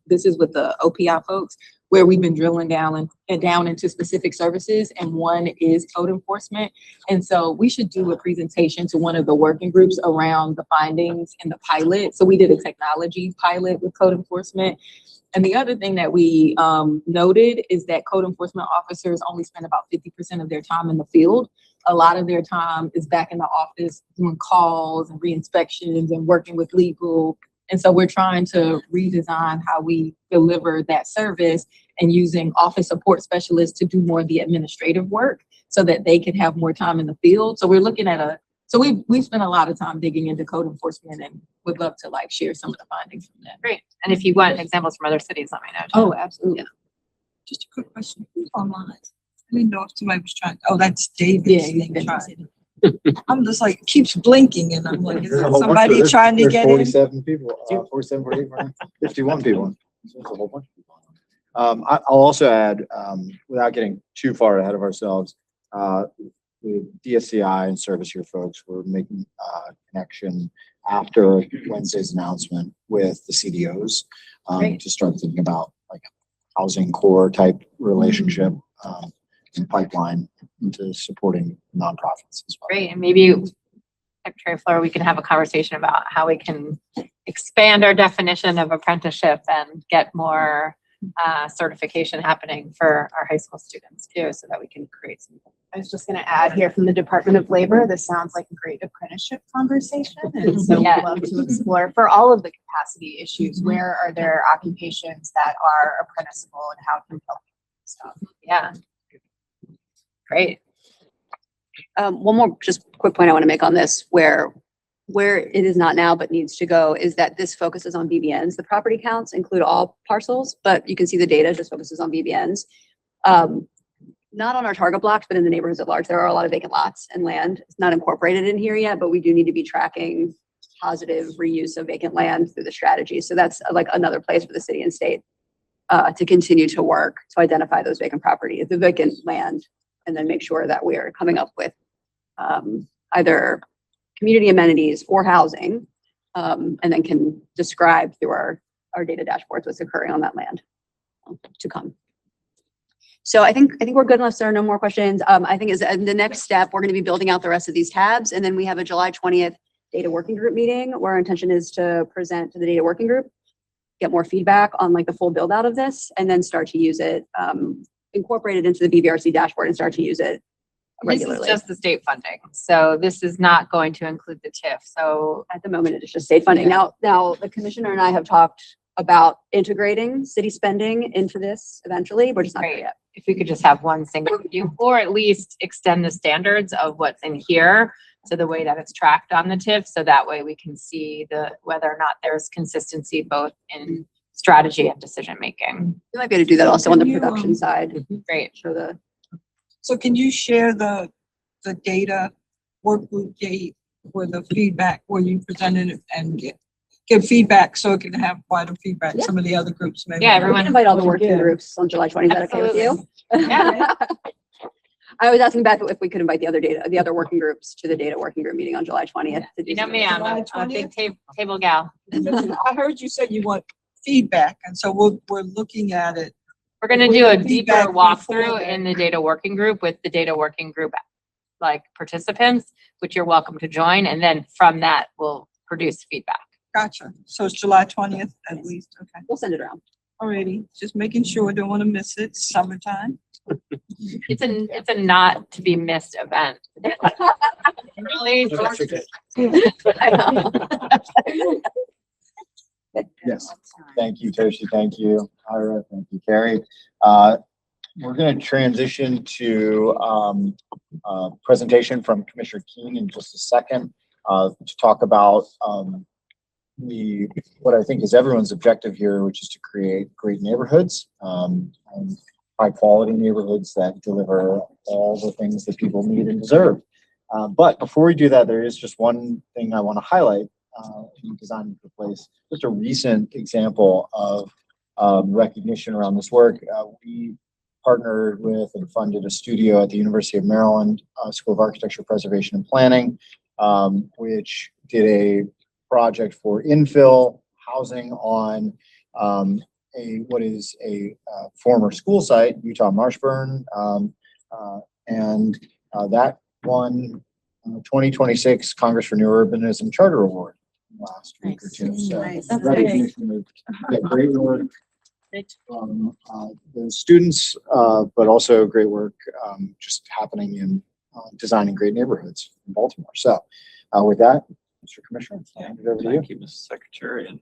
This is with the OPI folks, where we've been drilling down into specific services, and one is code enforcement. And so we should do a presentation to one of the working groups around the findings in the pilot. So we did a technology pilot with code enforcement. And the other thing that we noted is that code enforcement officers only spend about 50% of their time in the field. A lot of their time is back in the office doing calls and re-inspections and working with legal. And so we're trying to redesign how we deliver that service and using office support specialists to do more of the administrative work so that they can have more time in the field. So we're looking at we've spent a lot of time digging into code enforcement and would love to like share some of the findings from that. Great. And if you want examples from other cities, let me know. Oh, absolutely. Just a quick question. Who's online? I didn't know if somebody was trying. Oh, that's David. Yeah, he's been trying. I'm just like, it keeps blinking and I'm like, is There's a that whole bunch somebody of- trying to there's get in? 47 people, 47, 48, 51 people. So it's a whole bunch of people. I'll also add, without getting too far ahead of ourselves, with DSCI and Service Here folks, we're making a connection after Wednesday's announcement with the CDOs to start thinking about like housing core type relationship and pipeline into supporting nonprofits as well. Great. And maybe, Secretary Fleur, we can have a conversation about how we can expand our definition of apprenticeship and get more certification happening for our high school students too, so that we can create some. I was just going to add here from the Department of Labor, this sounds like a great apprenticeship conversation. And so Yeah. we'd love to explore for all of the capacity issues, where are there occupations that are apprenticeable and how can help stuff. Yeah. Great. One more just quick point I want to make on this, where it is not now but needs to go, is that this focuses on BVNs. The property counts include all parcels, but you can see the data just focuses on BVNs. Not on our target blocks, but in the neighborhoods at large. There are a lot of vacant lots and land. It's not incorporated in here yet, but we do need to be tracking positive reuse of vacant land through the strategy. So that's like another place for the city and state to continue to work to identify those vacant properties, the vacant land, and then make sure that we're coming up with either community amenities or housing, and then can describe through our data dashboards what's occurring on that land to come. So I think we're good unless there are no more questions. I think is the next step, we're going to be building out the rest of these tabs, and then we have a July 20th data working group meeting where our intention is to present to the data working group, get more feedback on like the full build out of this, and then start to use it, incorporate it into the BVRC dashboard and start to use it regularly. This is just the state funding. So this is not going to include the TIF. So At the moment, it is just state funding. Now the commissioner and I have talked about integrating city spending into this eventually. We're just not there Right. yet. if we could just have one single view, or at least extend the standards of what's in here to the way that it's tracked on the TIF. So that way we can see whether or not there's consistency both in strategy and decision making. We might be able to do that also on the Can you, production side. Great. Show the So can you share the data work group date with the feedback where you presented it and give feedback so it can have wider feedback? Yeah. Some of the other groups maybe. Yeah, We everyone- can invite all the working Yeah. groups on July 20th. Is that okay with you? Yeah. I was asking Beth if we could invite the other working groups to the data working group meeting on July 20th. to do You know some me, of I'm a July big 20th? table gal. I heard you say you want feedback, and so we're looking at it. We're gonna We'll do a get deeper feedback before walkthrough then. in the data working group with the data working group like participants, which you're welcome to join. And then from that, we'll produce feedback. Gotcha. So it's July 20th at least. Okay. We'll send it around. Alrighty. Just making sure. Don't want to miss it. Summertime. It's a not to be missed event. Really? Yes. Thank you, Toshi. Thank you, Ira. Thank you, Carrie. We're going to transition to presentation from Commissioner Keene in just a second to talk about what I think is everyone's objective here, which is to create great neighborhoods and high quality neighborhoods that deliver all the things that people need and deserve. But before we do that, there is just one thing I want to highlight in Designing for Place. Just a recent example of recognition around this work. We partnered with and funded a studio at the University of Maryland School of Architecture, Preservation and Planning, which did a project for infill housing on what is a former school site, Utah Marshburn, and that won 2026 Congress for New Urbanism Charter Award last week or two. So recognition of that great work from the students, but also great work just happening in designing great neighborhoods in Baltimore. So with that, Mr. Commissioner, I'll hand it over to you. Thank you, Mr. Secretary. And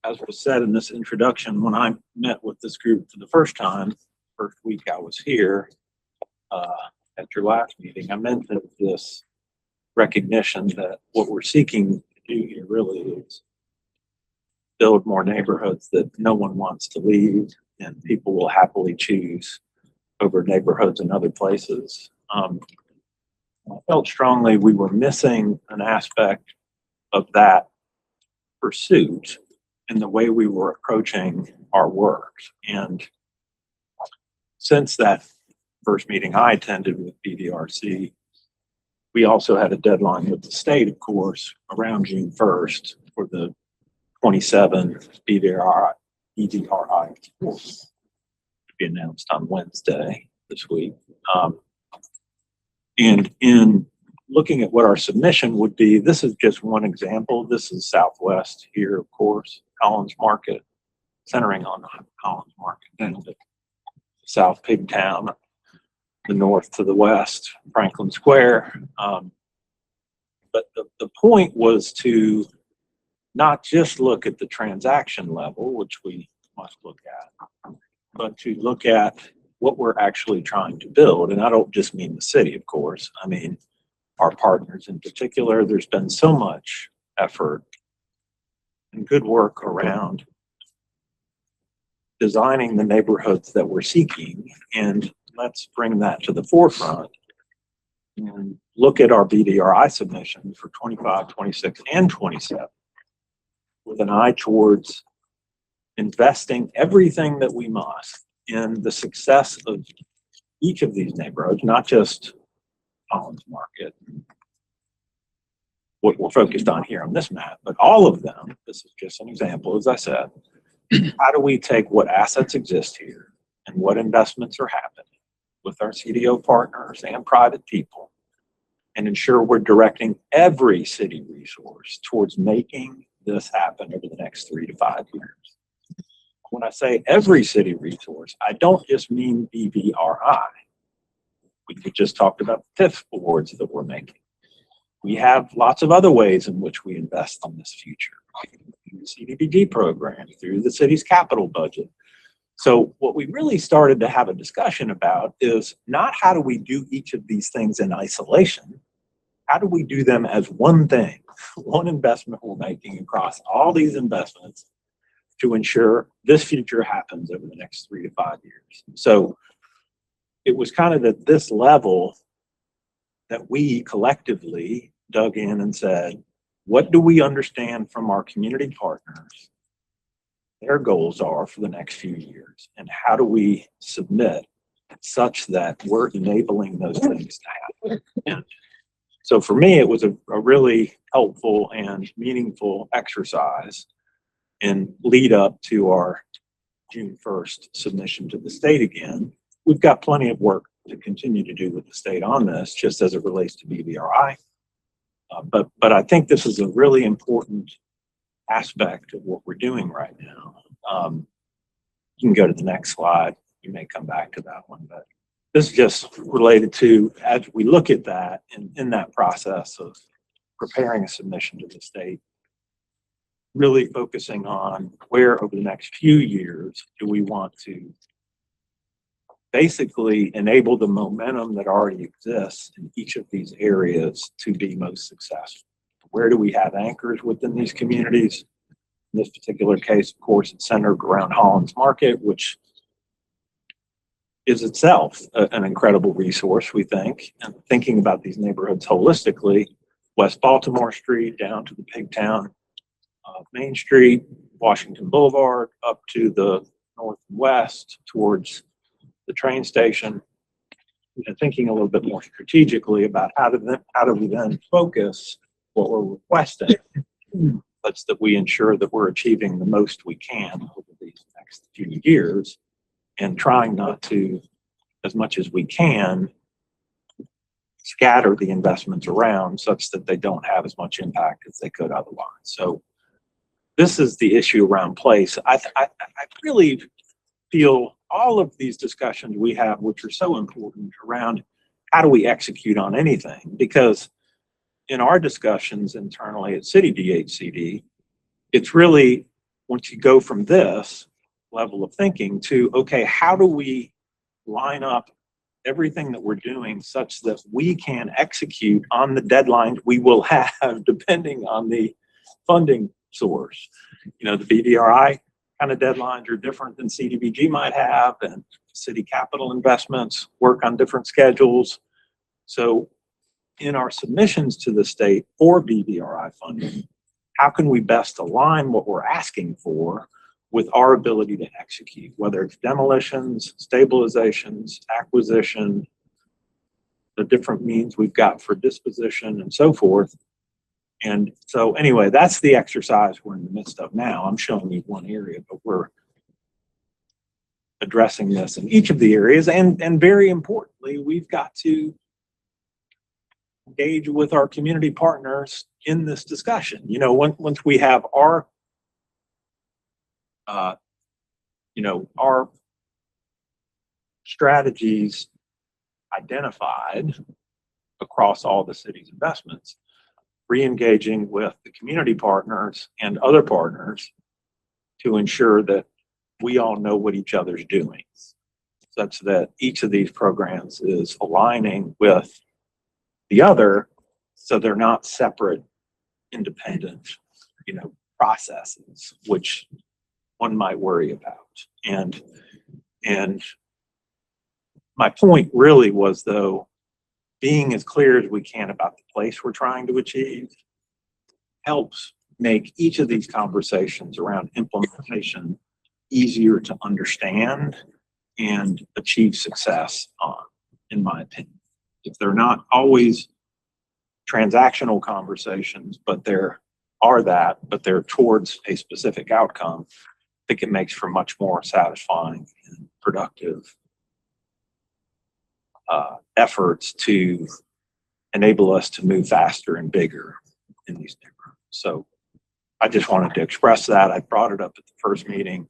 as was said in this introduction, when I met with this group for the first time, first week I was here at your last meeting, I mentioned this recognition that what we're seeking to do here really is build more neighborhoods that no one wants to leave and people will happily choose over neighborhoods in other places. I felt strongly we were missing an aspect of that pursuit in the way we were approaching our work. And since that first meeting I attended with BVRC, we also had a deadline with the state, of course, around June 1st for the 27 BVRI to be announced on Wednesday this week. And in looking at what our submission would be, this is just one example. This is Southwest here, of course, Collins Market, centering on Collins Market, and the South Pigtown, the north to the west, Franklin Square. But the point was to not just look at the transaction level, which we must look at, but to look at what we're actually trying to build. And I don't just mean the city, of course. I mean our partners in particular. There's been so much effort and good work around designing the neighborhoods that we're seeking. And let's bring that to the forefront and look at our BVRI submission for 25, 26, and 27 with an eye towards investing everything that we must in the success of each of these neighborhoods, not just Collins Market, what we're focused on here on this map, but all of them. This is just an example, as I said. How do we take what assets exist here and what investments are happening with our CDO partners and private people and ensure we're directing every city resource towards making this happen over the next 3 to 5 years? When I say every city resource, I don't just mean BVRI. We just talked about the TIF awards that we're making. We have lots of other ways in which we invest in this future, through the CDBG program, through the city's capital budget. So what we really started to have a discussion about is not how do we do each of these things in isolation, how do we do them as one thing, one investment we're making across all these investments to ensure this future happens over the next 3 to 5 years. So it was kind of at this level that we collectively dug in and said, what do we understand from our community partners their goals are for the next few years, and how do we submit such that we're enabling those things to happen? And so for me, it was a really helpful and meaningful exercise in lead up to our June 1st submission to the state again. We've got plenty of work to continue to do with the state on this, just as it relates to BVRI. But I think this is a really important aspect of what we're doing right now. You can go to the next slide. we may come back to that one, but this is just related to, as we look at that and in that process of preparing a submission to the state, really focusing on where over the next few years do we want to basically enable the momentum that already exists in each of these areas to be most successful. Where do we have anchors within these communities? In this particular case, of course, it's centered around Holland's Market, which is itself an incredible resource, we think. And thinking about these neighborhoods holistically, West Baltimore Street down to the Pigtown Main Street, Washington Boulevard, up to the north and west towards the train station, and thinking a little bit more strategically about how do we then focus what we're requesting such that we ensure that we're achieving the most we can over these next few years, and trying not to, as much as we can, scatter the investments around such that they don't have as much impact as they could otherwise. So this is the issue around place. I really feel all of these discussions we have, which are so important around how do we execute on anything, because in our discussions internally at City DHCD, it's really, once you go from this level of thinking to, okay, how do we line up everything that we're doing such that we can execute on the deadlines we will have depending on the funding source. You know, the BVRI kind of deadlines are different than CDBG might have, and city capital investments work on different schedules. So in our submissions to the state for BVRI funding, how can we best align what we're asking for with our ability to execute, whether it's demolitions, stabilizations, acquisition, the different means we've got for disposition and so forth. And so anyway, that's the exercise we're in the midst of now. I'm showing you one area, but we're addressing this in each of the areas. And very importantly, we've got to engage with our community partners in this discussion. You know, once we have our strategies identified across all the city's investments, re-engaging with the community partners and other partners to ensure that we all know what each other's doing, such that each of these programs is aligning with the other, so they're not separate, independent, processes, which one might worry about. And my point really was, though, being as clear as we can about the place we're trying to achieve helps make each of these conversations around implementation easier to understand and achieve success on, in my opinion. If they're not always transactional conversations, but they're towards a specific outcome, I think it makes for much more satisfying and productive efforts to enable us to move faster and bigger in these neighborhoods. So I just wanted to express that. I brought it up at the first meeting.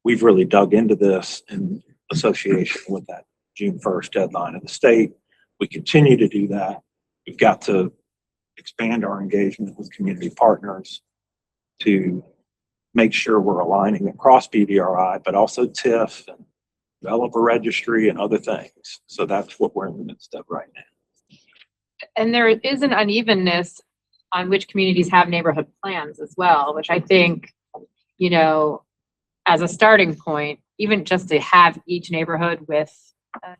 We've really dug into this in association with that June 1st deadline of the state. We continue to do that. We've got to expand our engagement with community partners to make sure we're aligning across BVRI, but also TIF and developer registry and other things. So that's what we're in the midst of right now. And there is an unevenness on which communities have neighborhood plans as well, which I think, as a starting point, even just to have each neighborhood with a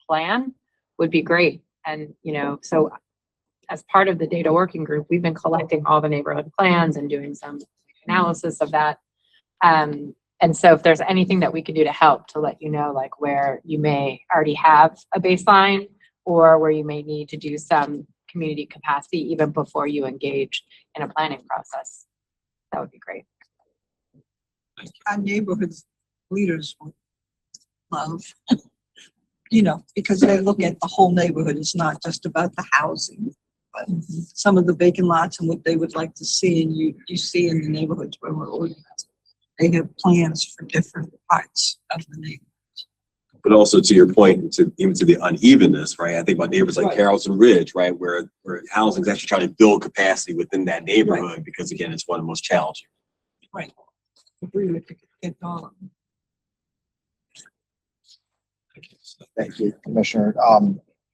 plan would be great. And, so as part of the data working group, we've been collecting all the neighborhood plans and doing some analysis of that. And so if there's anything that we can do to help to let you know, like where you may already have a baseline or where you may need to do some community capacity even before you engage in a planning process, that would be great. Our neighborhoods leaders would love, because they look at the whole neighborhood. It's not just about the housing, but some of the vacant lots and what they would like to see. And you see in the neighborhoods where we're organized, they have plans for different parts of the neighborhood. But also to your point, even to the unevenness, right? I think about neighbors like Right. Carrollton Ridge, right? Where housing is actually trying to build capacity within that neighborhood because again, it's one of the most challenging. Right. Agree with it, Dawn. Thank you, Commissioner.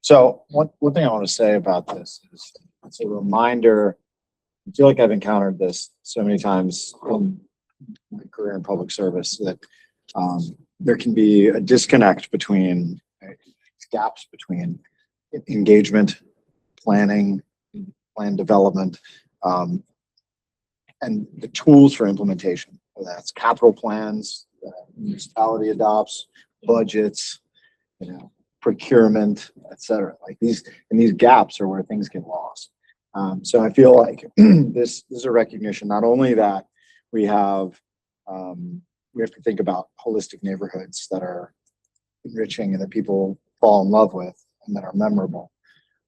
So one thing I want to say about this is it's a reminder. I feel like I've encountered this so many times in my career in public service that there can be a disconnect between gaps between engagement, planning, plan development, and the tools for implementation. Whether that's capital plans, municipality adopts, budgets, procurement, et cetera. Like these gaps are where things get lost. So I feel like this is a recognition, not only that we have to think about holistic neighborhoods that are enriching and that people fall in love with and that are memorable,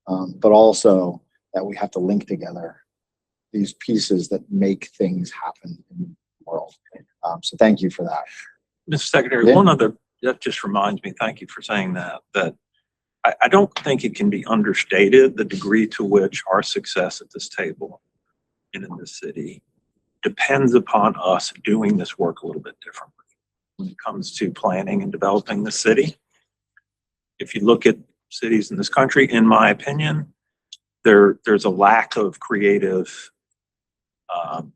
but also that we have to link together these pieces that make things happen in the world. So thank you for that. Mr. Secretary, Yeah. that just reminds me, thank you for saying that I don't think it can be understated the degree to which our success at this table and in this city depends upon us doing this work a little bit differently when it comes to planning and developing the city. If you look at cities in this country, in my opinion, there's a lack of creative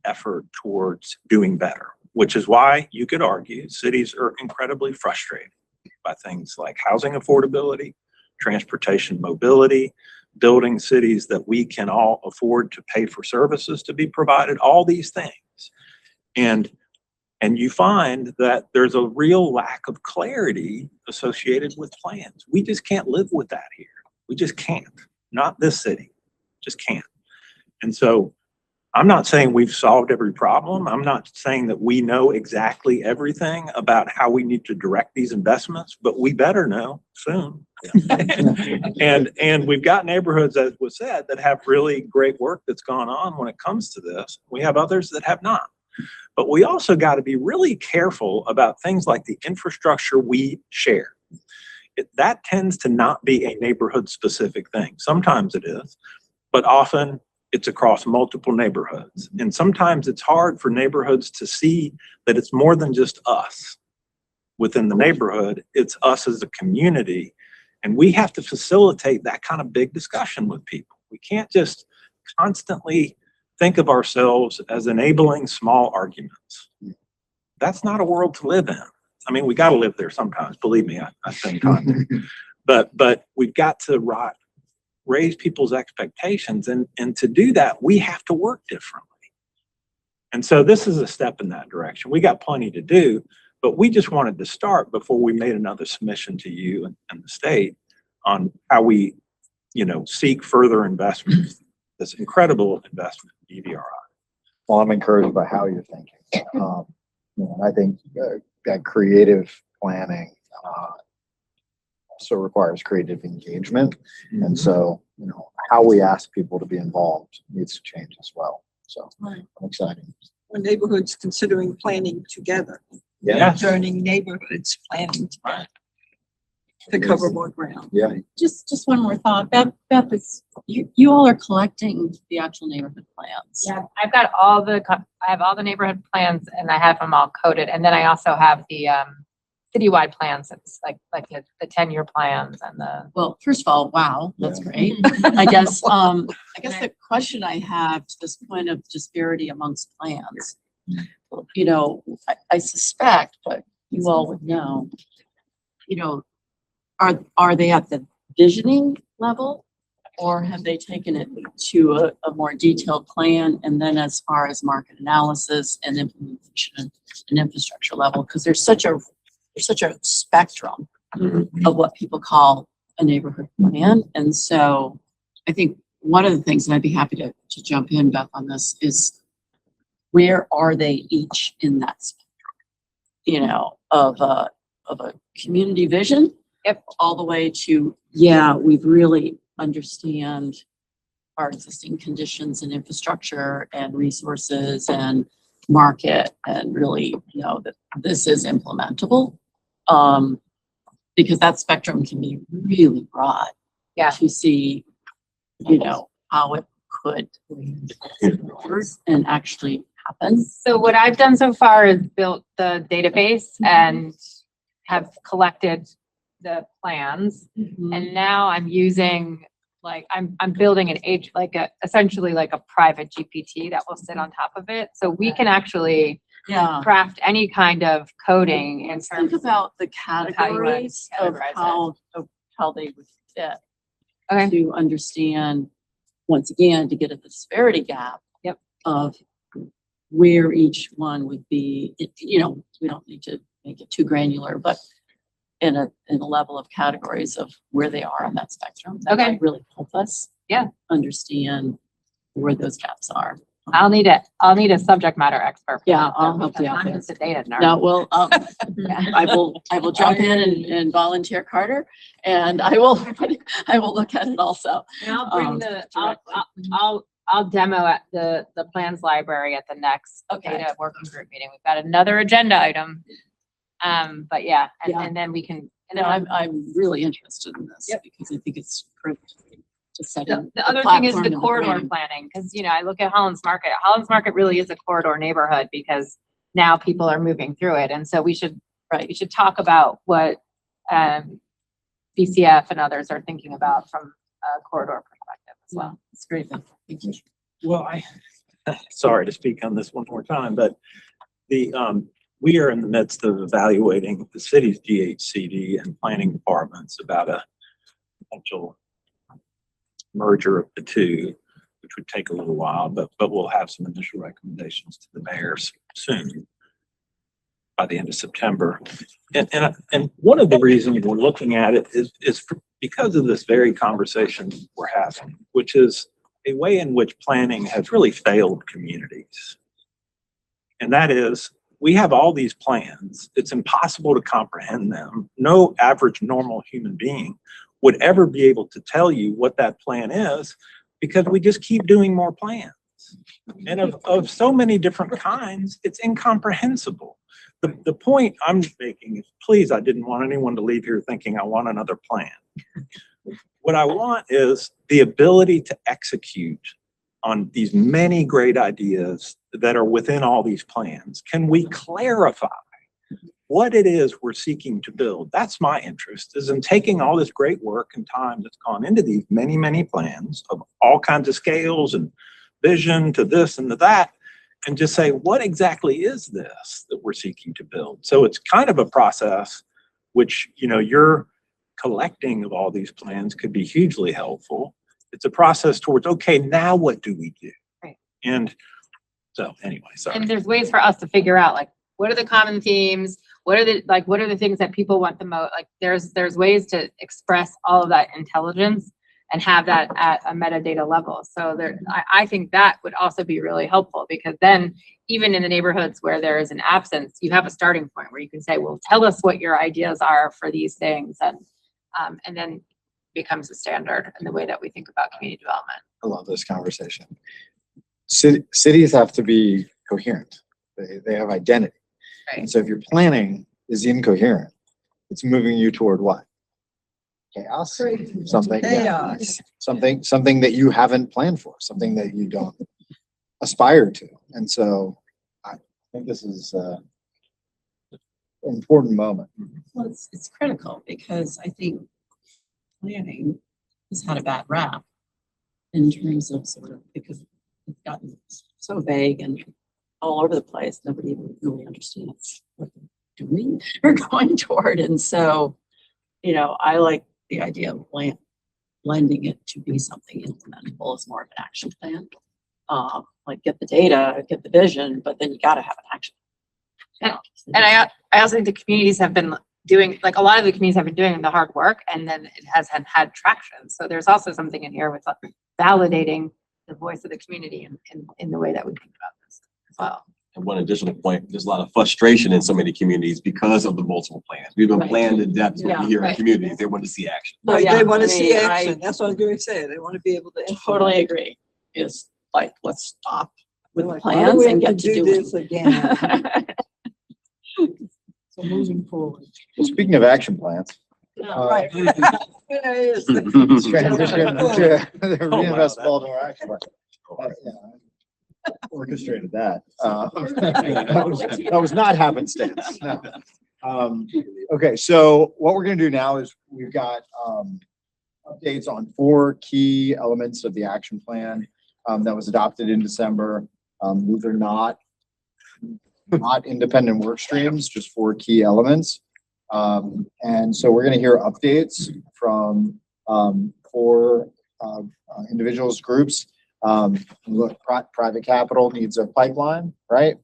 effort towards doing better, which is why you could argue cities are incredibly frustrated by things like housing affordability, transportation mobility, building cities that we can all afford to pay for services to be provided, all these things. And you find that there's a real lack of clarity associated with plans. We just can't live with that here. We just can't. Not this city. Just can't. And so I'm not saying we've solved every problem. I'm not saying that we know exactly everything about how we need to direct these investments, but we better know soon. And we've got neighborhoods, as was said, that have really great work that's gone on when it comes to this. We have others that have not. But we also got to be really careful about things like the infrastructure we share. That tends to not be a neighborhood specific thing. Sometimes it is, but often it's across multiple neighborhoods. And sometimes it's hard for neighborhoods to see that it's more than just us within the neighborhood. It's us as a community. And we have to facilitate that kind of big discussion with people. We can't just constantly think of ourselves as enabling small arguments. That's not a world to live in. I mean, we got to live there sometimes, believe me, I think. But we've got to raise people's expectations. And to do that, we have to work differently. And so this is a step in that direction. We got plenty to do, but we just wanted to start before we made another submission to you and the state on how we, seek further investment, this incredible investment in BVRI. Well, I'm encouraged by how you're thinking. I think that creative planning also requires creative engagement. And so, how we ask people to be involved needs to change as well. So I'm excited. When neighborhoods considering planning together, Yeah. joining neighborhoods planning to cover more ground. Yeah. Just one more thought. Beth, you all are collecting the actual neighborhood plans. Yeah, I have all the neighborhood plans and I have them all coded. And then I also have the citywide plans. It's like the 10-year plans and the. Well, first of all, wow, that's great. I guess the question I have to this point of disparity amongst plans, I suspect, but you all would know, are they at the visioning level or have they taken it to a more detailed plan? And then as far as market analysis and implementation and infrastructure level, because there's such a spectrum of what people call a neighborhood plan. And so I think one of the things, and I'd be happy to jump in, Beth, on this, is where are they each in that spectrum, of a community vision, all the way to, we really understand our existing conditions and infrastructure and resources and market and really, that this is implementable. because that spectrum can be really broad. Yeah. To see, you know, how it could and actually happen. So what I've done so far is built the database and have collected the plans. And now I'm using, like, I'm building an age, essentially like a private GPT that will sit on top of it. So we can actually Yeah. craft any kind of coding in Think terms about the how you wanna categories of categorize it. how they would fit. Okay. To understand, once again, to get at the disparity gap. Yep. Of where each one would be, you know, we don't need to make it too granular, but in a level of categories of where they are on that spectrum. That Okay. might really help us. Yeah. Understand where those gaps are. I'll need a subject matter expert. Yeah, I'll help you out I'm there. just a data nerd. No, well, I will jump in and volunteer Carter, and I will look at it also. And I'll bring directly. I'll demo at the plans library at the next Okay. data working group meeting. We've got another agenda item. But yeah, Yeah. and then we can, and No, then I'm really interested in this Yep. because I think it's critical to set the, in. the other thing is platform the and corridor branding. planning, because, you know, I look at Holland's Market. Holland's Market really is a corridor neighborhood because now people are moving through it. And so we should talk about what BCF and others are thinking about from a corridor perspective as well. It's great. Thank you. Well, sorry to speak on this one more time, but we are in the midst of evaluating the city's GHCD and planning departments about a potential merger of the two, which would take a little while, but we'll have some initial recommendations to the mayors soon, by the end of September. And one of the reasons we're looking at it is because of this very conversation we're having, which is a way in which planning has really failed communities. And that is, we have all these plans. It's impossible to comprehend them. No average normal human being would ever be able to tell you what that plan is because we just keep doing more plans. And of so many different kinds, it's incomprehensible. The point I'm making is, please, I didn't want anyone to leave here thinking I want another plan. What I want is the ability to execute on these many great ideas that are within all these plans. Can we clarify what it is we're seeking to build? That's my interest, is in taking all this great work and time that's gone into these many, many plans of all kinds of scales and vision to this and to that, and just say, what exactly is this that we're seeking to build? So it's kind of a process which, you know, your collecting of all these plans could be hugely helpful. It's a process towards, okay, now what do we do? Right. And so anyway, sorry. And there's ways for us to figure out, like, what are the common themes? What are the things that people want the most? Like, there's ways to express all of that intelligence and have that at a metadata level. So I think that would also be really helpful, because then even in the neighborhoods where there is an absence, you have a starting point where you can say, well, tell us what your ideas are for these things. And then becomes a standard in the way that we think about community development. I love this conversation. Cities have to be coherent. They have identity. Right. And so if your planning is incoherent, it's moving you toward what? Chaos? Something, yeah, Chaos. something that you haven't planned for, something that you don't aspire to. And so I think this is an important moment. Well, it's critical because I think planning has had a bad rap in terms of sort of, because it's gotten so vague and all over the place. Nobody even really understands what they're doing or going toward. And so, you know, I like the idea of blending it to be something implementable as more of an action plan. Like get the data, get the vision, but then you got to have an action. And I also think the communities have been doing, like, a lot of the communities have been doing the hard work, and then it has had traction. So there's also something in here with validating the voice of the community in the way that we think about this as well. And one additional point, there's a lot of frustration in so many communities because of the multiple plans. We've been Right. planned in depth Yeah, here in right. communities. They want to see action. Oh, yeah, They want I to see mean, action. That's what I was going to say. They want to be able to. Totally agree. Is like, let's stop with the Like, why do plans we and have get to to do doing. this again? So moving forward. Well, speaking of action plans, Right. Transition to the reinvest Baltimore action plan. Yeah, orchestrated that. That was not happenstance. No. Okay, so what we're gonna do now is we've got updates on 4 key elements of the action plan that was adopted in December. These are not independent work streams, just 4 key elements. And so we're gonna hear updates from 4 individuals, groups. Look, private capital needs a pipeline, right?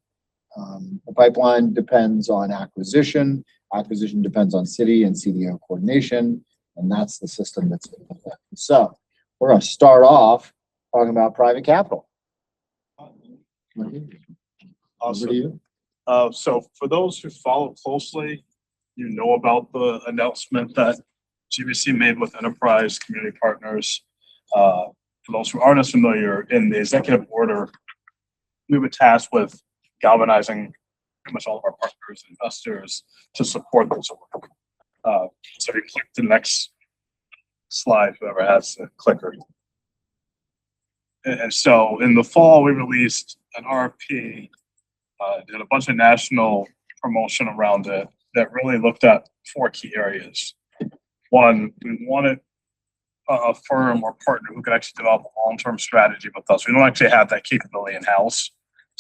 The pipeline depends on acquisition. Acquisition depends on city and CDO coordination, and that's the system that's in effect. So we're going to start off talking about private capital. Awesome. So for those who follow closely, you know about the announcement that GVC made with Enterprise Community Partners. For those who aren't as familiar, in the executive order, we were tasked with galvanizing pretty much all of our partners and investors to support this work. So you click the next slide, whoever has the clicker. And so in the fall, we released an RFP, did a bunch of national promotion around it that really looked at 4 key areas. One, we wanted a firm or partner who could actually develop a long-term strategy with us. We don't actually have that capability in-house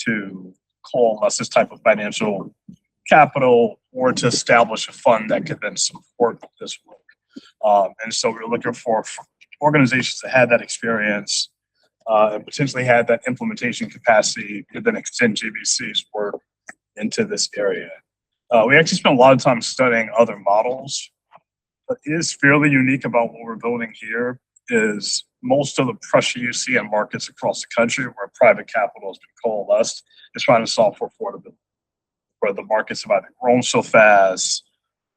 to coalesce this type of financial capital or to establish a fund that could then support this work. And so we were looking for organizations that had that experience and potentially had that implementation capacity to then extend GVC's work into this area. We actually spent a lot of time studying other models. What is fairly unique about what we're building here is most of the pressure you see in markets across the country where private capital has been coalesced is trying to solve for affordability, where the markets have either grown so fast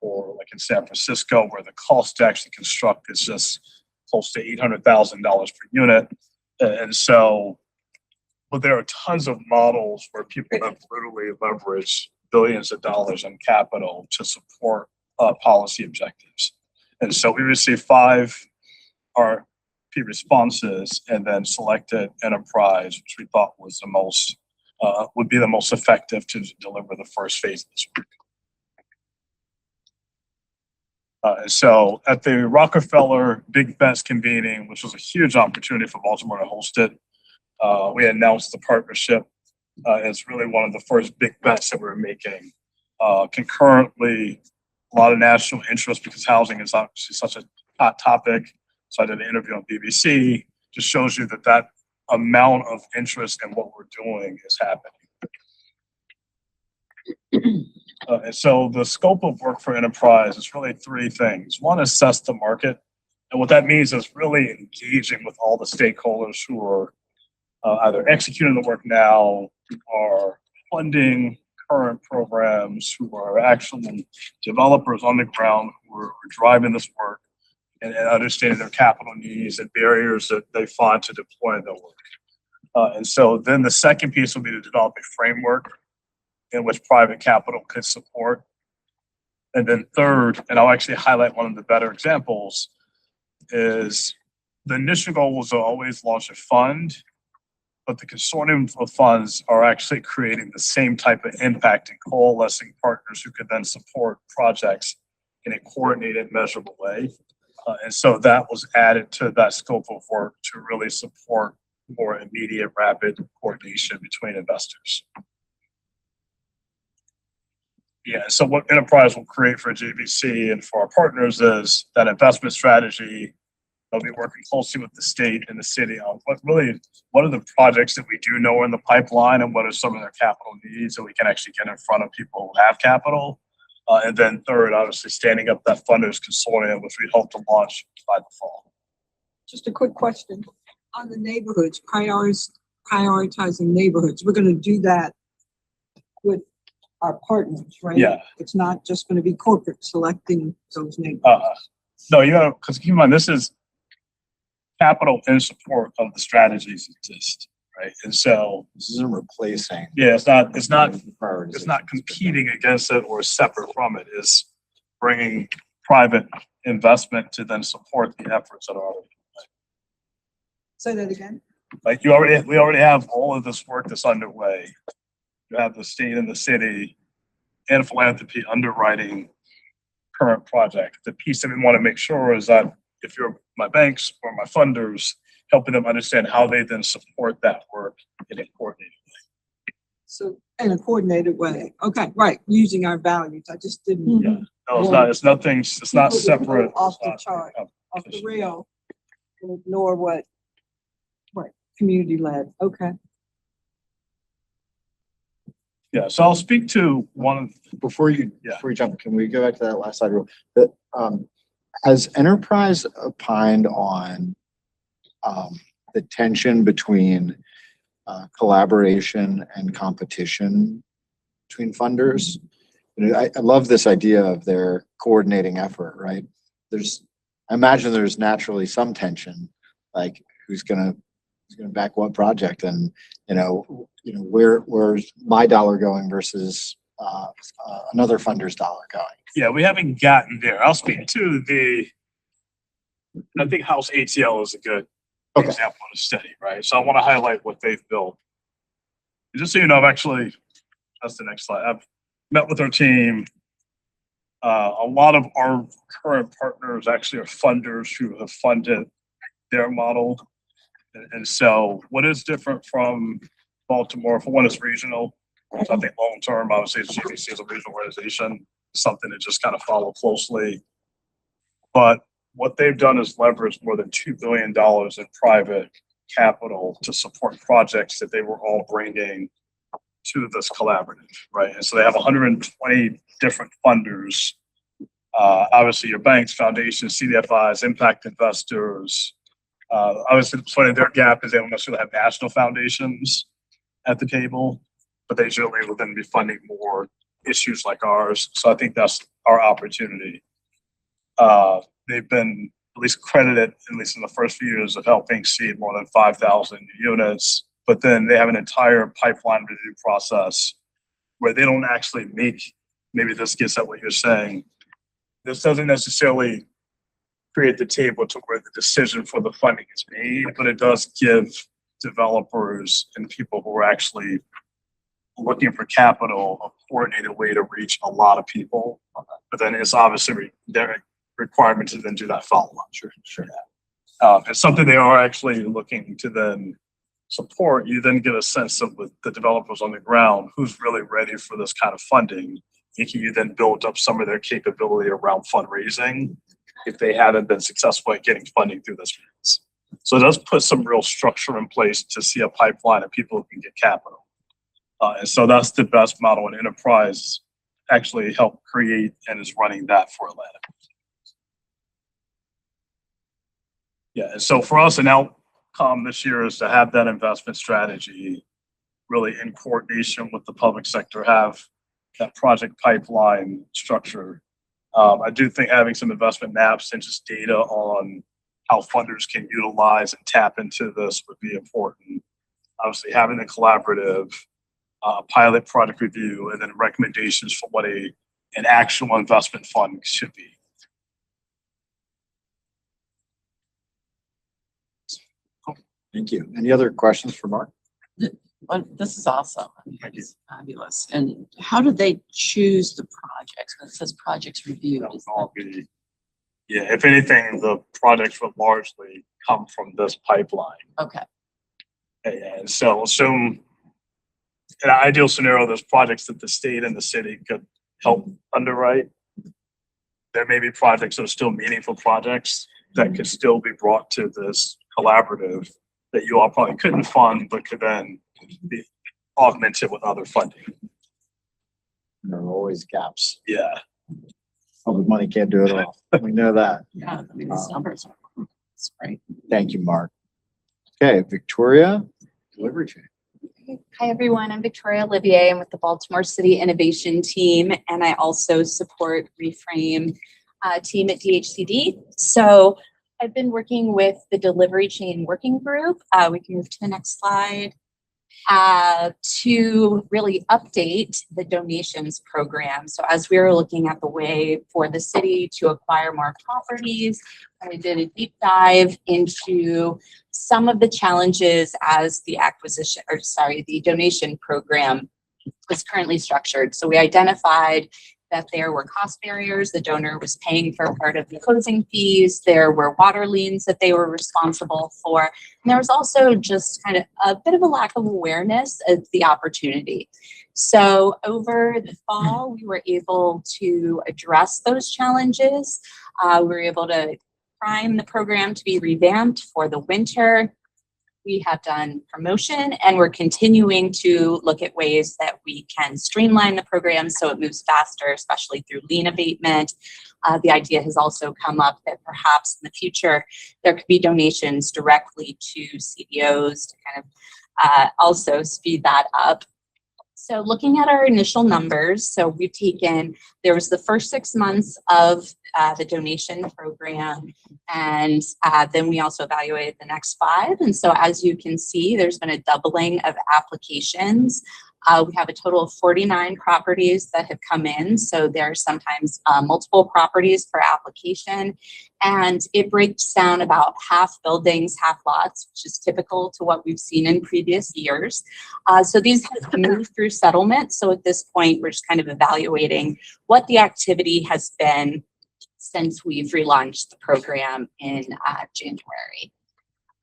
or like in San Francisco where the cost to actually construct is just close to $800,000 per unit. And so, but there are tons of models where people have literally leveraged billions of dollars in capital to support policy objectives. And so we received 5 RFP responses and then selected Enterprise, which we thought was the most, would be the most effective to deliver the first phase of this work. So at the Rockefeller Big Bets convening, which was a huge opportunity for Baltimore to host it, we announced the partnership as really one of the first big bets that we were making. Concurrently, a lot of national interest because housing is obviously such a hot topic. So I did an interview on BBC, just shows you that that amount of interest in what we're doing is happening. And so the scope of work for Enterprise is really 3 things. One, assess the market. And what that means is really engaging with all the stakeholders who are either executing the work now or funding current programs, who are actually developers on the ground who are driving this work and understanding their capital needs and barriers that they find to deploy their work. And so then the second piece will be to develop a framework in which private capital could support. And then third, and I'll actually highlight one of the better examples, is the initial goal was to always launch a fund, but the consortium of funds are actually creating the same type of impact and coalescing partners who could then support projects in a coordinated, measurable way. And so that was added to that scope of work to really support more immediate, rapid coordination between investors. Yeah, so what Enterprise will create for GVC and for our partners is that investment strategy. They'll be working closely with the state and the city on what are the projects that we do know are in the pipeline and what are some of their capital needs so we can actually get in front of people who have capital. And then third, obviously standing up that funders consortium, which we hope to launch by the fall. Just a quick question on the neighborhoods, prioritizing neighborhoods. We're going to do that with our partners, right? Yeah. It's not just going to be corporate selecting those neighborhoods. No, you know, because keep in mind, this is capital in support of the strategies that exist, right? And so This isn't replacing. yeah, it's not prioritization. competing against it or separate from it. It's bringing private investment to then support the efforts that are already. Say that again. Like we already have all of this work that's underway. You have the state and the city and philanthropy underwriting current project. The piece that we want to make sure is that if you're my banks or my funders, helping them understand how they then support that work in a coordinated way. So in a coordinated way. Okay, right. Using our values. I just didn't. Yeah, no, it's not. It's nothing. It's not separate. Off the It's not- chart, off the rail, and ignore what community led. Okay. Yeah, so I'll speak to one of, Before you, Yeah. before you jump, can we go back to that last slide? That, has Enterprise opined on, the tension between, collaboration and competition between funders? You know, I love this idea of their coordinating effort, right? I imagine there's naturally some tension, like who's gonna back what project, and where's my dollar going versus another funder's dollar going. yeah, we haven't gotten there. I'll speak to I think House ATL is a good Okay. example of a study, right? So I want to highlight what they've built. And just so you know, that's the next slide. I've met with our team. A lot of our current partners actually are funders who have funded their model. And so what is different from Baltimore, for one, is regional. So I think long term, obviously, GVC is a regional organization, something to just kind of follow closely. But what they've done is leverage more than $2 billion in private capital to support projects that they were all bringing to this collaborative, right? And so they have 120 different funders. Obviously, your banks, foundations, CDFIs, impact investors. Obviously, sort of their gap is they don't necessarily have national foundations at the table, but they generally will then be funding more issues like ours. So I think that's our opportunity. They've been at least credited, at least in the first few years, of helping seed more than 5,000 units. But then they have an entire pipeline review process where they don't actually make, maybe this gets at what you're saying. This doesn't necessarily create the table to where the decision for the funding is made, but it does give developers and people who are actually looking for capital a coordinated way to reach a lot of people. But then it's obviously their requirement to then do that follow-up. Sure. It's something they are actually looking to then support. You then get a sense of with the developers on the ground who's really ready for this kind of funding. You then build up some of their capability around fundraising if they haven't been successful at getting funding through this means. So it does put some real structure in place to see a pipeline of people who can get capital. And so that's the best model, and Enterprise actually helped create and is running that for Atlanta. Yeah, and so for us, an outcome this year is to have that investment strategy really in coordination with the public sector, have that project pipeline structure. I do think having some investment maps and just data on how funders can utilize and tap into this would be important. Obviously, having a collaborative pilot project review and then recommendations for what an actual investment fund should be. Thank you. Any other questions for Mark? Well, this is awesome. I mean, it's fabulous. And how do they choose the projects? When it says projects reviewed. That would all be, yeah, if anything, the projects would largely come from this pipeline. Okay. And so assume in an ideal scenario, there's projects that the state and the city could help underwrite. There may be projects that are still meaningful projects that could still be brought to this collaborative that you all probably couldn't fund, but could then be augmented with other funding. There are always gaps. Yeah. Public money can't do it all. We know that. Yeah, I mean, these numbers are, it's great. Thank you, Mark. Okay, Victoria, delivery chain. Hi, everyone. I'm Victoria Olivier. I'm with the Baltimore City Innovation Team, and I also support Reframe team at DHCD. So I've been working with the Delivery Chain Working Group. We can move to the next slide. to really update the donations program. So as we were looking at the way for the city to acquire more properties, I did a deep dive into some of the challenges as the the donation program was currently structured. So we identified that there were cost barriers. The donor was paying for part of the closing fees. There were water liens that they were responsible for. And there was also just kind of a bit of a lack of awareness of the opportunity. So over the fall, we were able to address those challenges. We were able to prime the program to be revamped for the winter. We have done promotion, and we're continuing to look at ways that we can streamline the program so it moves faster, especially through lien abatement. The idea has also come up that perhaps in the future there could be donations directly to CDOs to kind of also speed that up. So looking at our initial numbers, so we've taken, there was the first 6 months of the donation program, and then we also evaluated the next 5. And so as you can see, there's been a doubling of applications. We have a total of 49 properties that have come in. So there are sometimes multiple properties per application. And it breaks down about half buildings, half lots, which is typical to what we've seen in previous years. So these have moved through settlement. So at this point, we're just kind of evaluating what the activity has been since we've relaunched the program in January.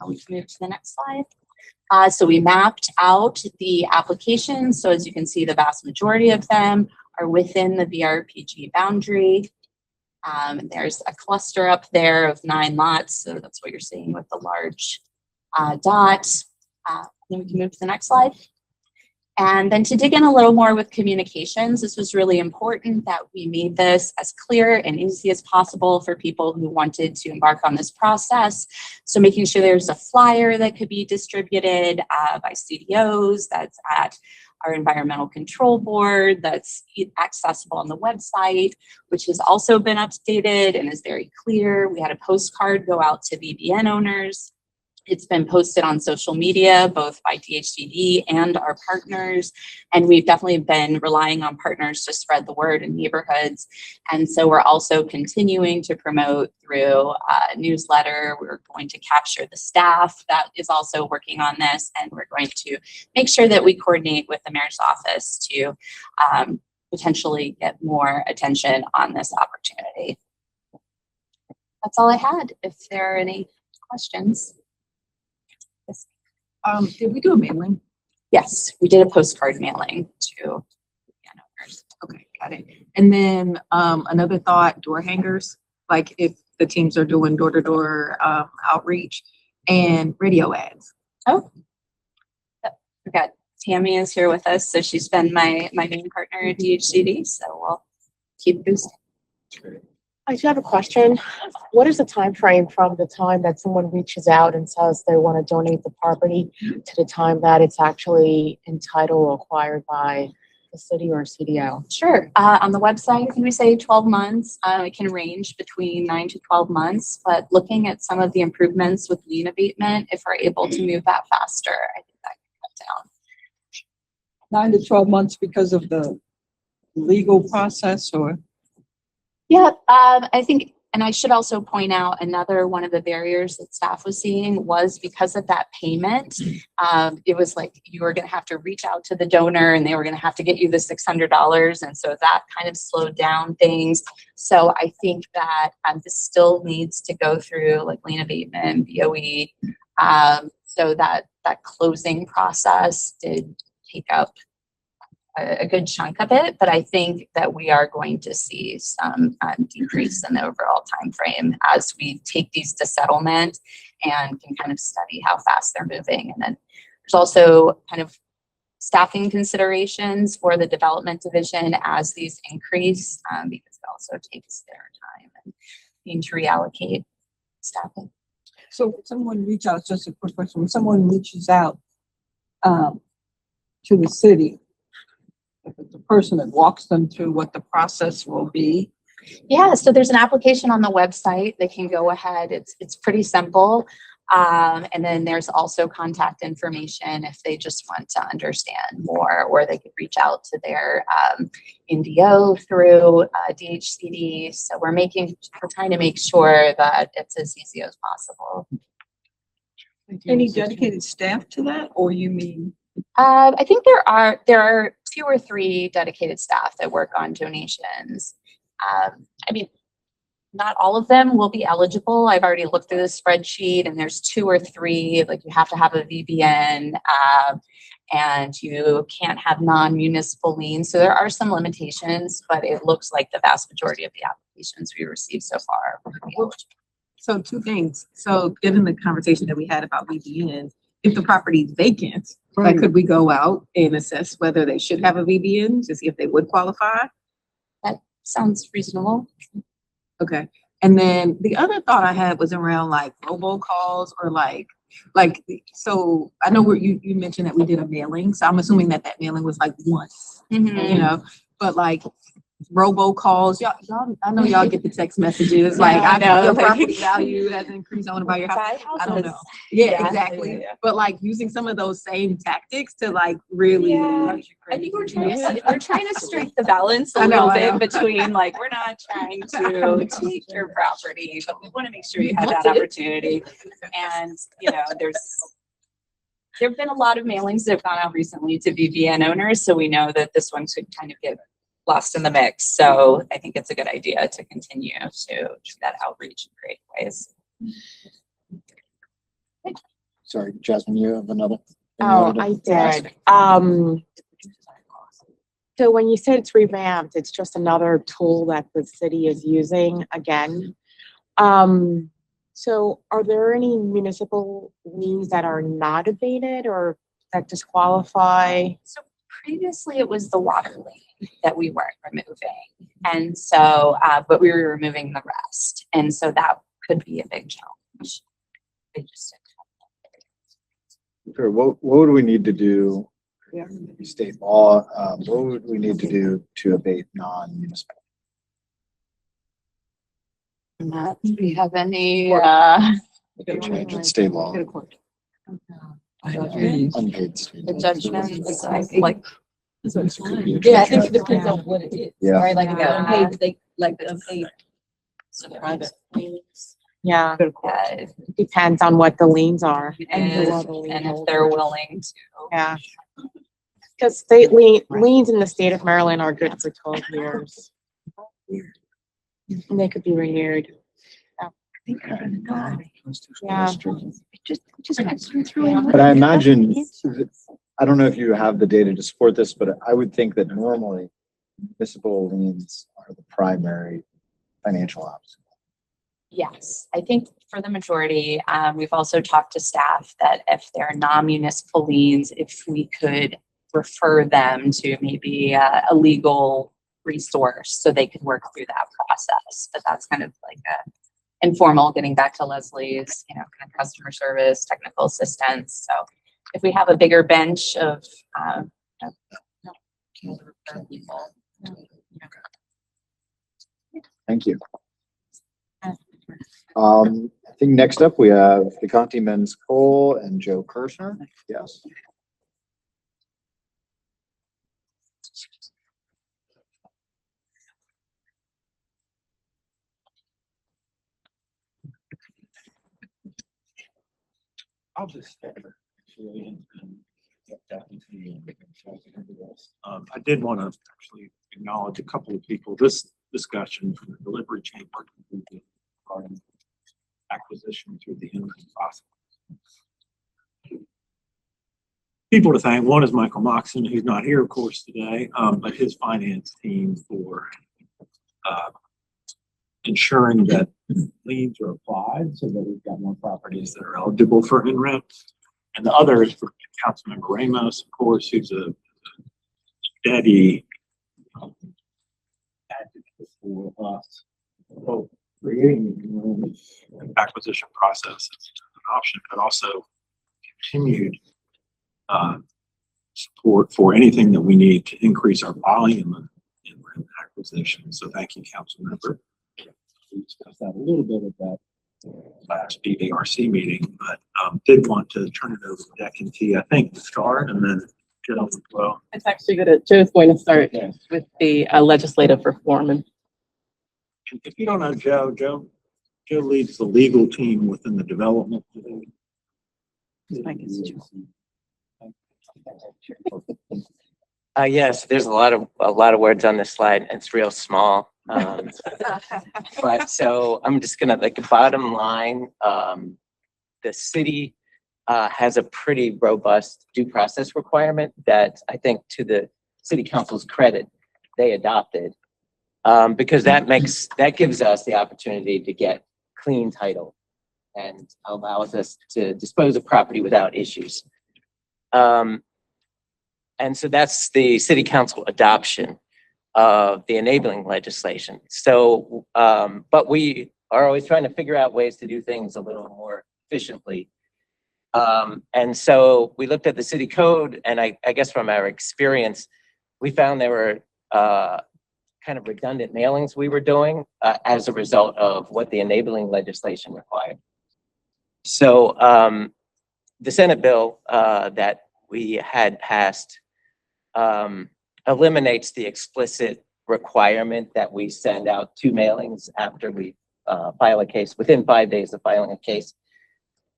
We can move to the next slide. So we mapped out the applications. So as you can see, the vast majority of them are within the VRPG boundary. There's a cluster up there of 9 lots. So that's what you're seeing with the large dot. Then we can move to the next slide. And then to dig in a little more with communications, this was really important that we made this as clear and easy as possible for people who wanted to embark on this process. So making sure there's a flyer that could be distributed by CDOs, that's at our environmental control board, that's accessible on the website, which has also been updated and is very clear. We had a postcard go out to VBN owners. It's been posted on social media, both by DHCD and our partners. And we've definitely been relying on partners to spread the word in neighborhoods. And so we're also continuing to promote through a newsletter. We're going to capture the staff that is also working on this. And we're going to make sure that we coordinate with the mayor's office to potentially get more attention on this opportunity. That's all I had. If there are any questions. Did we do a mailing? Yes, we did a postcard mailing to owners. Okay, got it. And then another thought, door hangers, like if the teams are doing door-to-door outreach and radio ads. Oh, we've got Tammy is here with us, so she's been my main partner at DHCD, so we'll keep boosting. I do have a question. What is the time frame from the time that someone reaches out and says they want to donate the property to the time that it's actually entitled or acquired by the city or CDO? Sure. On the website, I think we say 12 months. It can range between 9 to 12 months, but looking at some of the improvements with lien abatement, if we're able to move that faster, I think that can cut down. 9 to 12 months because of the legal process, or? Yeah, I think, and I should also point out another one of the barriers that staff was seeing was because of that payment. It was like you were going to have to reach out to the donor and they were going to have to get you the $600. And so that kind of slowed down things. So I think that this still needs to go through like lien abatement, BOE. So that closing process did take up a good chunk of it, but I think that we are going to see some decrease in the overall time frame as we take these to settlement and can kind of study how fast they're moving. And then there's also kind of staffing considerations for the development division as these increase, because it also takes their time and need to reallocate staffing. So when someone reach out, just a quick question, when someone reaches out to the city, if it's a person that walks them through what the process will be. Yeah, so there's an application on the website. They can go ahead. It's pretty simple. And then there's also contact information if they just want to understand more, or they could reach out to their NDO through DHCD. So we're trying to make sure that it's as easy as possible. Any dedicated staff to that, or you mean? I think there are 2 or 3 dedicated staff that work on donations. I mean, not all of them will be eligible. I've already looked through the spreadsheet, and there's 2 or 3, like you have to have a VBN, and you can't have non-municipal liens. So there are some limitations, but it looks like the vast majority of the applications we received so far will be eligible. So 2 things. So given the conversation that we had about VBN, if the property is vacant, like could we go out and assess whether they should have a VBN to see if they would qualify? That sounds reasonable. Okay. And then the other thought I had was around like robocalls, or like, so I know you mentioned that we did a mailing. So I'm assuming that mailing was like once, you know, but like robocalls, y'all, I know y'all get the text messages, like, I know your property value has increased, I want to buy your house. I don't know. Yeah, exactly. Yeah. But like using some of those same tactics to like really. Yeah. I think we're trying to strike the balance a I know, little I bit know. between, like, we're not trying to take your property, but we want to make sure you have that opportunity. And, you know, there've been a lot of mailings that have gone out recently to VPN owners, so we know that this one could kind of get lost in the mix. So I think it's a good idea to continue to do that outreach in great ways. Sorry, Jasmine, you have another? Oh, I did. So when you said it's revamped, it's just another tool that the city is using again. So are there any municipal liens that are not abated or that disqualify? So previously it was the water lien that we weren't removing. And so, but we were removing the rest. And so that could be a big challenge. They just Sure. What would we need to do? State law, what would we need to do to abate non-municipal? do we have any, Change in state law. Unpaid state. the judgments, like, This could be a Yeah, I think judge. it depends on what it is, Yeah. right? Like the Yeah. unpaid, like the unpaid. Private liens. Yeah, yeah, it depends on what the liens are. and if they're willing to. Yeah. Because liens in the state of Maryland are good for 12 years. And they could be renewed. Yeah. But I imagine, I don't know if you have the data to support this, but I would think that normally municipal liens are the primary financial obstacle. Yes, I think for the majority, we've also talked to staff that if they're non-municipal liens, if we could refer them to maybe a legal resource so they could work through that process. But that's kind of like a informal, getting back to Leslie's, you know, kind of customer service, technical assistance. So if we have a bigger bench of people. Thank you. I think next up we have Vikanti Men's Cole and Joe Kirshner. Yes. I'll just start actually and get that into you. I did want to actually acknowledge a couple of people. This discussion from the delivery chamber regarding acquisition through the inland process. People to thank. One is Michael Moxon, who's not here, of course, today, but his finance team for ensuring that liens are applied so that we've got more properties that are eligible for in-rent. And the other is for Councilmember Ramos, of course, who's a steady advocate for us, both creating the acquisition process as an option, but also continued support for anything that we need to increase our volume in acquisition. So thank you, Councilmember. We discussed that a little bit at that last BVRC meeting, but did want to turn it over to Deck and T, I think, to start and then get on the flow. It's actually Joe's going to start with the legislative reform. And If you don't know Joe leads the legal team within the development. Yes, there's a lot of words on this slide. It's real small. But so I'm just gonna, like, bottom line, the city has a pretty robust due process requirement that I think, to the city council's credit, they adopted. Because that gives us the opportunity to get clean title and allows us to dispose of property without issues. And so that's the city council adoption of the enabling legislation. So, but we are always trying to figure out ways to do things a little more efficiently. And so we looked at the city code, and I guess from our experience, we found there were kind of redundant mailings we were doing as a result of what the enabling legislation required. So the Senate bill that we had passed eliminates the explicit requirement that we send out 2 mailings after we file a case, within 5 days of filing a case.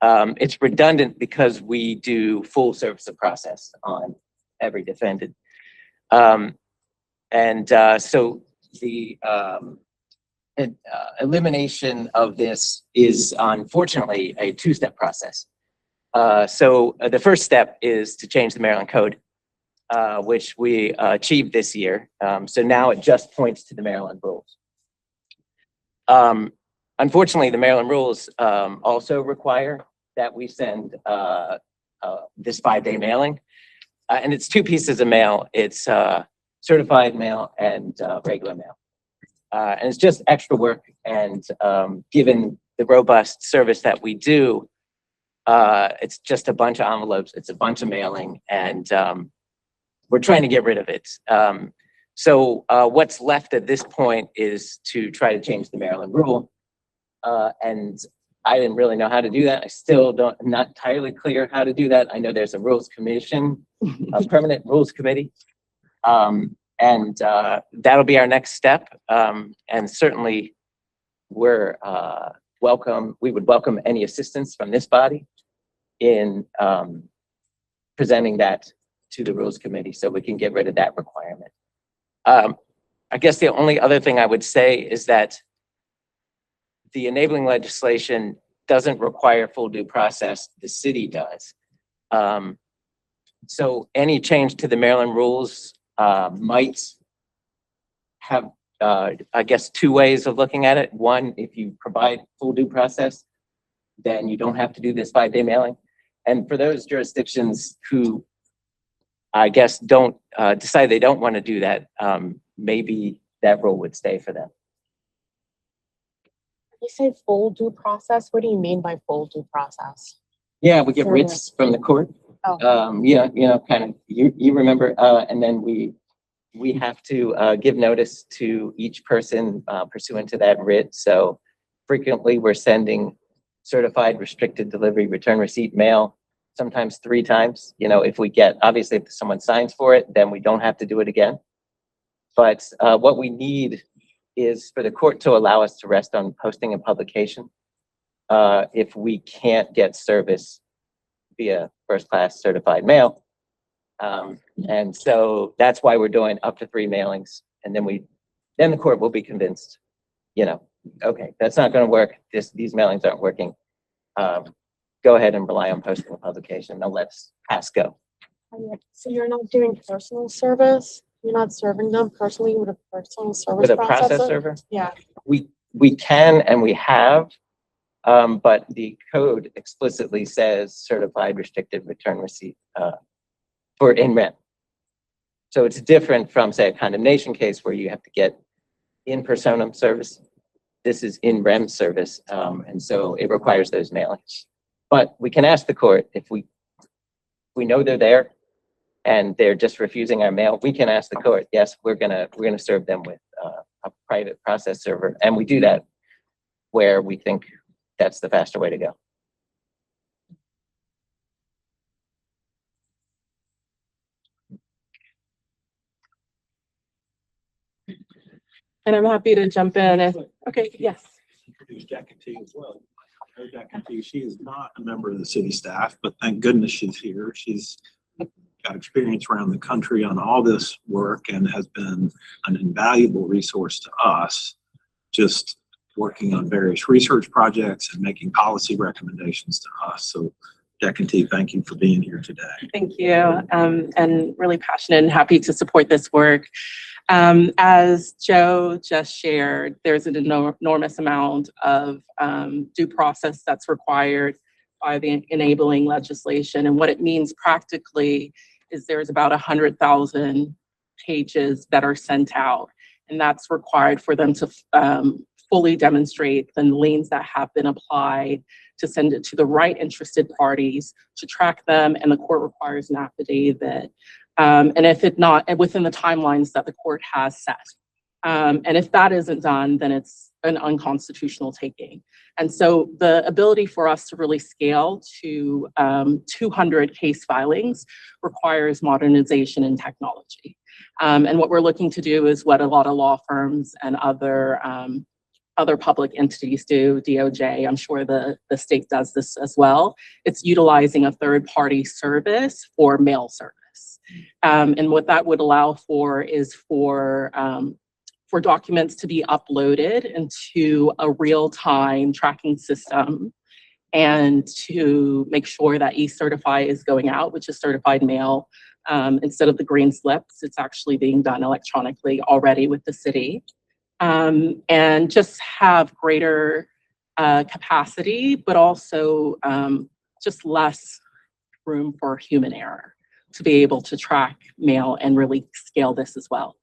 It's redundant because we do full service of process on every defendant. So the elimination of this is unfortunately a 2-step process. So the first step is to change the Maryland code, which we achieved this year. So now it just points to the Maryland rules. Unfortunately, the Maryland rules also require that we send this 5-day mailing. And it's 2 pieces of mail. It's certified mail and regular mail. And it's just extra work. And given the robust service that we do, it's just a bunch of envelopes. It's a bunch of mailing, and we're trying to get rid of it. So what's left at this point is to try to change the Maryland rule. And I didn't really know how to do that. I still I'm not entirely clear how to do that. I know there's a rules commission, a permanent rules committee. And that'll be our next step. And certainly we would welcome any assistance from this body in presenting that to the rules committee so we can get rid of that requirement. I guess the only other thing I would say is that the enabling legislation doesn't require full due process. The city does. So any change to the Maryland rules might have, I guess, 2 ways of looking at it. One, if you provide full due process, then you don't have to do this 5-day mailing. And for those jurisdictions who, I guess, don't decide they don't want to do that, maybe that rule would stay for them. You say full due process? What do you mean by full due process? Yeah, we get writs from the court. Oh. Kind of, you remember, and then we have to give notice to each person pursuant to that writ. So frequently we're sending certified restricted delivery return receipt mail, sometimes 3 times. If we get, obviously if someone signs for it, then we don't have to do it again. But what we need is for the court to allow us to rest on posting and publication if we can't get service via first-class certified mail. And so that's why we're doing up to 3 mailings. And then the court will be convinced, okay, that's not going to work. These mailings aren't working. Go ahead and rely on posting and publication. They'll let us pass go. So you're not doing personal service? You're not serving them personally with a personal service With a process processor? server? Yeah. We can and we have, but the code explicitly says certified restricted return receipt for in rem. So it's different from, say, a condemnation case where you have to get in personam service. This is in rem service, and so it requires those mailings. But we can ask the court if we know they're there and they're just refusing our mail. We can ask the court, yes, we're gonna serve them with a private process server, and we do that where we think that's the faster way to go. And I'm happy to jump in if, okay, yes. Introduce Jackie T as well. I know Jackie T, she is not a member of the city staff, but thank goodness she's here. She's got experience around the country on all this work and has been an invaluable resource to us, just working on various research projects and making policy recommendations to us. So Jackie T, thank you for being here today. Thank you. And really passionate and happy to support this work. As Joe just shared, there's an enormous amount of due process that's required by the enabling legislation. And what it means practically is there's about 100,000 pages that are sent out, and that's required for them to fully demonstrate the liens that have been applied, to send it to the right interested parties, to track them, and the court requires an affidavit. And if it not, within the timelines that the court has set. And if that isn't done, then it's an unconstitutional taking. And so the ability for us to really scale to 200 case filings requires modernization and technology. And what we're looking to do is what a lot of law firms and other public entities do, DOJ, I'm sure the state does this as well. It's utilizing a third-party service for mail service. And what that would allow for is for documents to be uploaded into a real-time tracking system, and to make sure that e-certify is going out, which is certified mail. Instead of the green slips, it's actually being done electronically already with the city. And just have greater capacity, but also just less room for human error to be able to track mail and really scale this as well.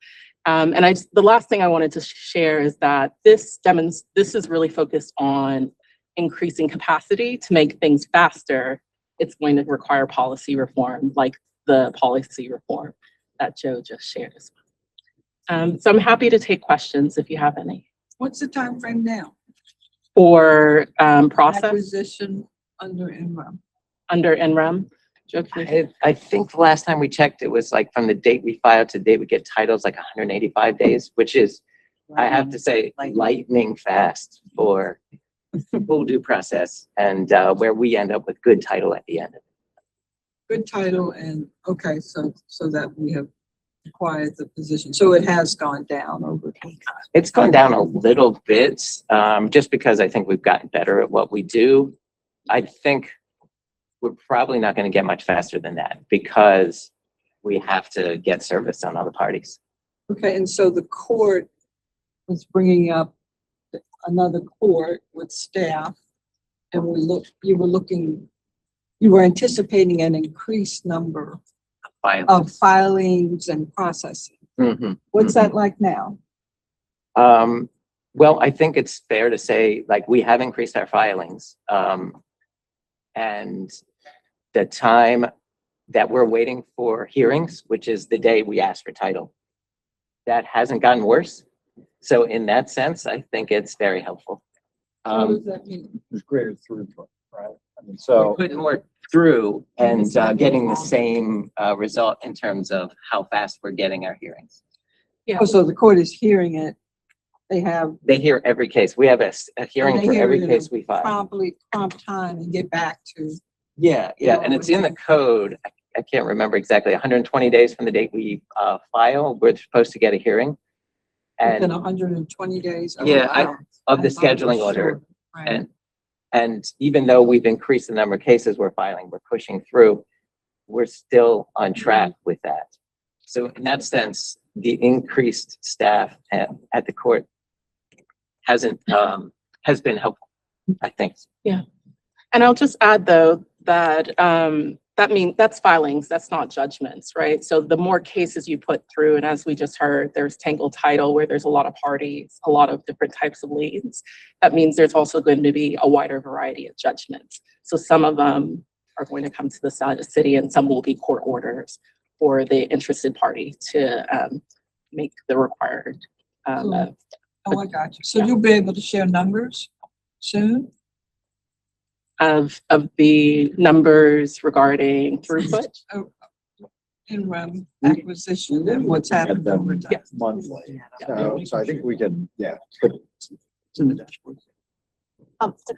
And the last thing I wanted to share is that this is really focused on increasing capacity to make things faster. It's going to require policy reform, like the policy reform that Joe just shared as well. So I'm happy to take questions if you have any. What's the time frame now? For process Acquisition under NREM. under NREM? Joe, can you- I think the last time we checked, it was like from the date we filed to the date we get titles, like 185 days, which is, I have to say, lightning fast for full due process, and where we end up with good title at the end of it. Good title and, okay, so that we have acquired the position. So it has gone down over time. It's gone down a little bit, just because I think we've gotten better at what we do. I think we're probably not going to get much faster than that, because we have to get service on other parties. Okay, and so the court was bringing up another court with staff, and you were anticipating an increased number of filings and processing. Mm-hmm. What's that like now? Well, I think it's fair to say, like, we have increased our filings. And the time that we're waiting for hearings, which is the day we ask for title, that hasn't gotten worse. So in that sense, I think it's very helpful. What does that mean? There's greater throughput, right? I mean, so. Putting more through and getting the same result in terms of how fast we're getting our hearings. Yeah. Oh, so the court is hearing it. They hear every case. We have a hearing they for hear every it in case we file. prompt time and get back to. Yeah, and it's in the code. I can't remember exactly, 120 days from the date we file, we're supposed to get a hearing. Within And 120 days. Oh, yeah, wow. of the I thought it was scheduling order. short. Right. And even though we've increased the number of cases we're filing, we're pushing through, we're still on track with that. So in that sense, the increased staff at the court has been helpful, I think. Yeah. And I'll just add, though, that that's filings, that's not judgments, right? So the more cases you put through, and as we just heard, there's tangled title where there's a lot of parties, a lot of different types of liens. That means there's also going to be a wider variety of judgments. So some of them are going to come to the city, and some will be court orders for the interested party to make the required. Oh, I got you. So you'll be able to share numbers soon? of the numbers regarding throughput. In acquisition and what's happened over time. Monthly. So I think we can, put It's in the dashboard.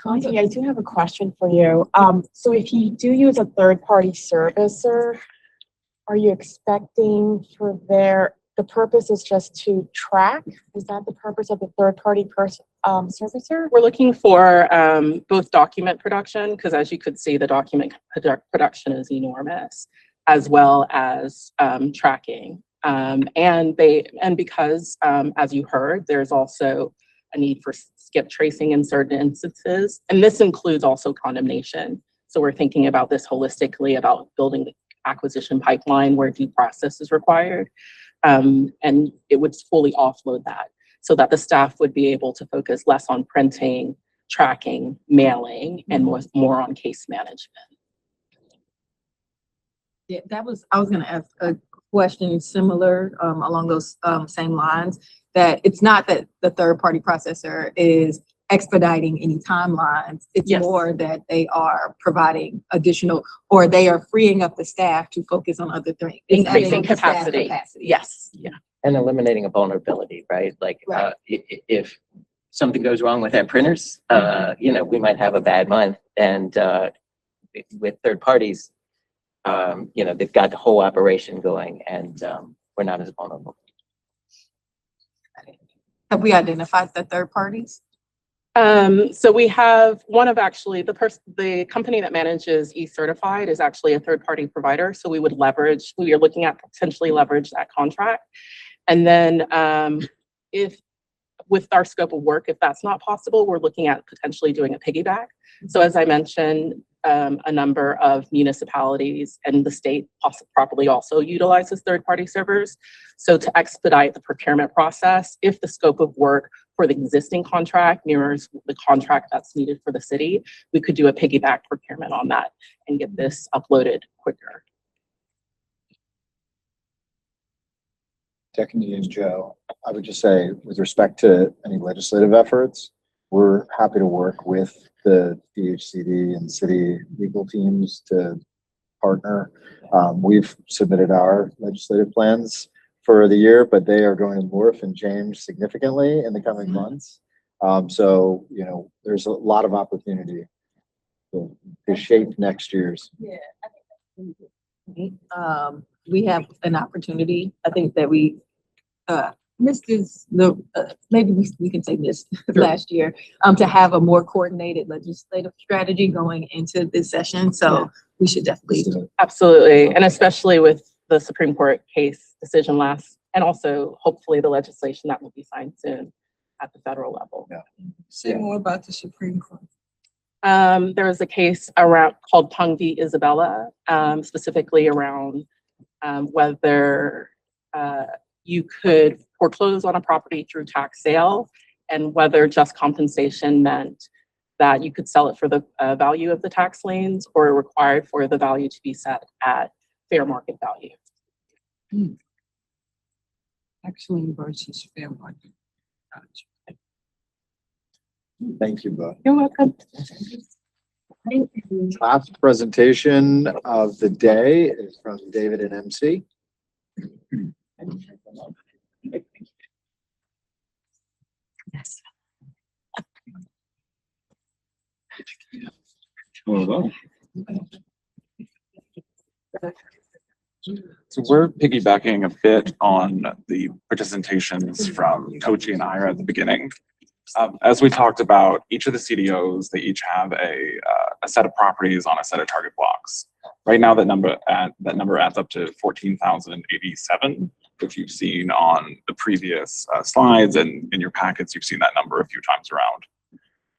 Connie, I do have a question for you. So if you do use a third-party servicer, are you expecting for the purpose is just to track? Is that the purpose of the third-party servicer? We're looking for both document production, because as you could see, the document production is enormous, as well as tracking. And because, as you heard, there's also a need for skip tracing in certain instances, and this includes also condemnation. So we're thinking about this holistically, about building the acquisition pipeline where due process is required. And it would fully offload that so that the staff would be able to focus less on printing, tracking, mailing, and more on case management. Yeah, I was gonna ask a question similar, along those, same lines, that it's not that the third-party processor is expediting any timelines. It's Yes. more that they are providing additional, or they are freeing up the staff to focus on other things. It's adding Increasing the staff capacity. Yes, yeah. And eliminating a vulnerability, right? Like, Right. If something goes wrong with our printers, we might have a bad month. And with third parties, they've got the whole operation going, and we're not as vulnerable. Have we identified the third parties? So we have one of actually the company that manages eCertified is actually a third-party provider. So we are looking at potentially leverage that contract. And then if with our scope of work, if that's not possible, we're looking at potentially doing a piggyback. So as I mentioned, a number of municipalities and the state probably also utilizes third-party servers. So to expedite the procurement process, if the scope of work for the existing contract mirrors the contract that's needed for the city, we could do a piggyback procurement on that and get this uploaded quicker. Technique and Joe, I would just say with respect to any legislative efforts, we're happy to work with the DHCD and city legal teams to partner. We've submitted our legislative plans for the year, but they are going to morph and change significantly in the coming months. So, there's a lot of opportunity to shape next year's. Yeah. We have an opportunity. I think that we missed maybe we can say missed last year, to have a more coordinated legislative strategy going into this session. So we should definitely. Absolutely. And especially with the Supreme Court case decision last, and also hopefully the legislation that will be signed soon at the federal level. Say more about the Supreme Court. There was a case called Pung v. Isabella, specifically around whether you could foreclose on a property through tax sale, and whether just compensation meant that you could sell it for the value of the tax liens, or required for the value to be set at fair market value. Tax lien versus fair market. Gotcha. Thank you both. You're welcome. Last presentation of the day is from David and MC. Yes. So we're piggybacking a bit on the presentations from Tochi and Ira at the beginning. As we talked about, each of the CDOs, they each have a set of properties on a set of target blocks. Right now, that number adds up to 14,087, which you've seen on the previous slides, and in your packets, you've seen that number a few times around.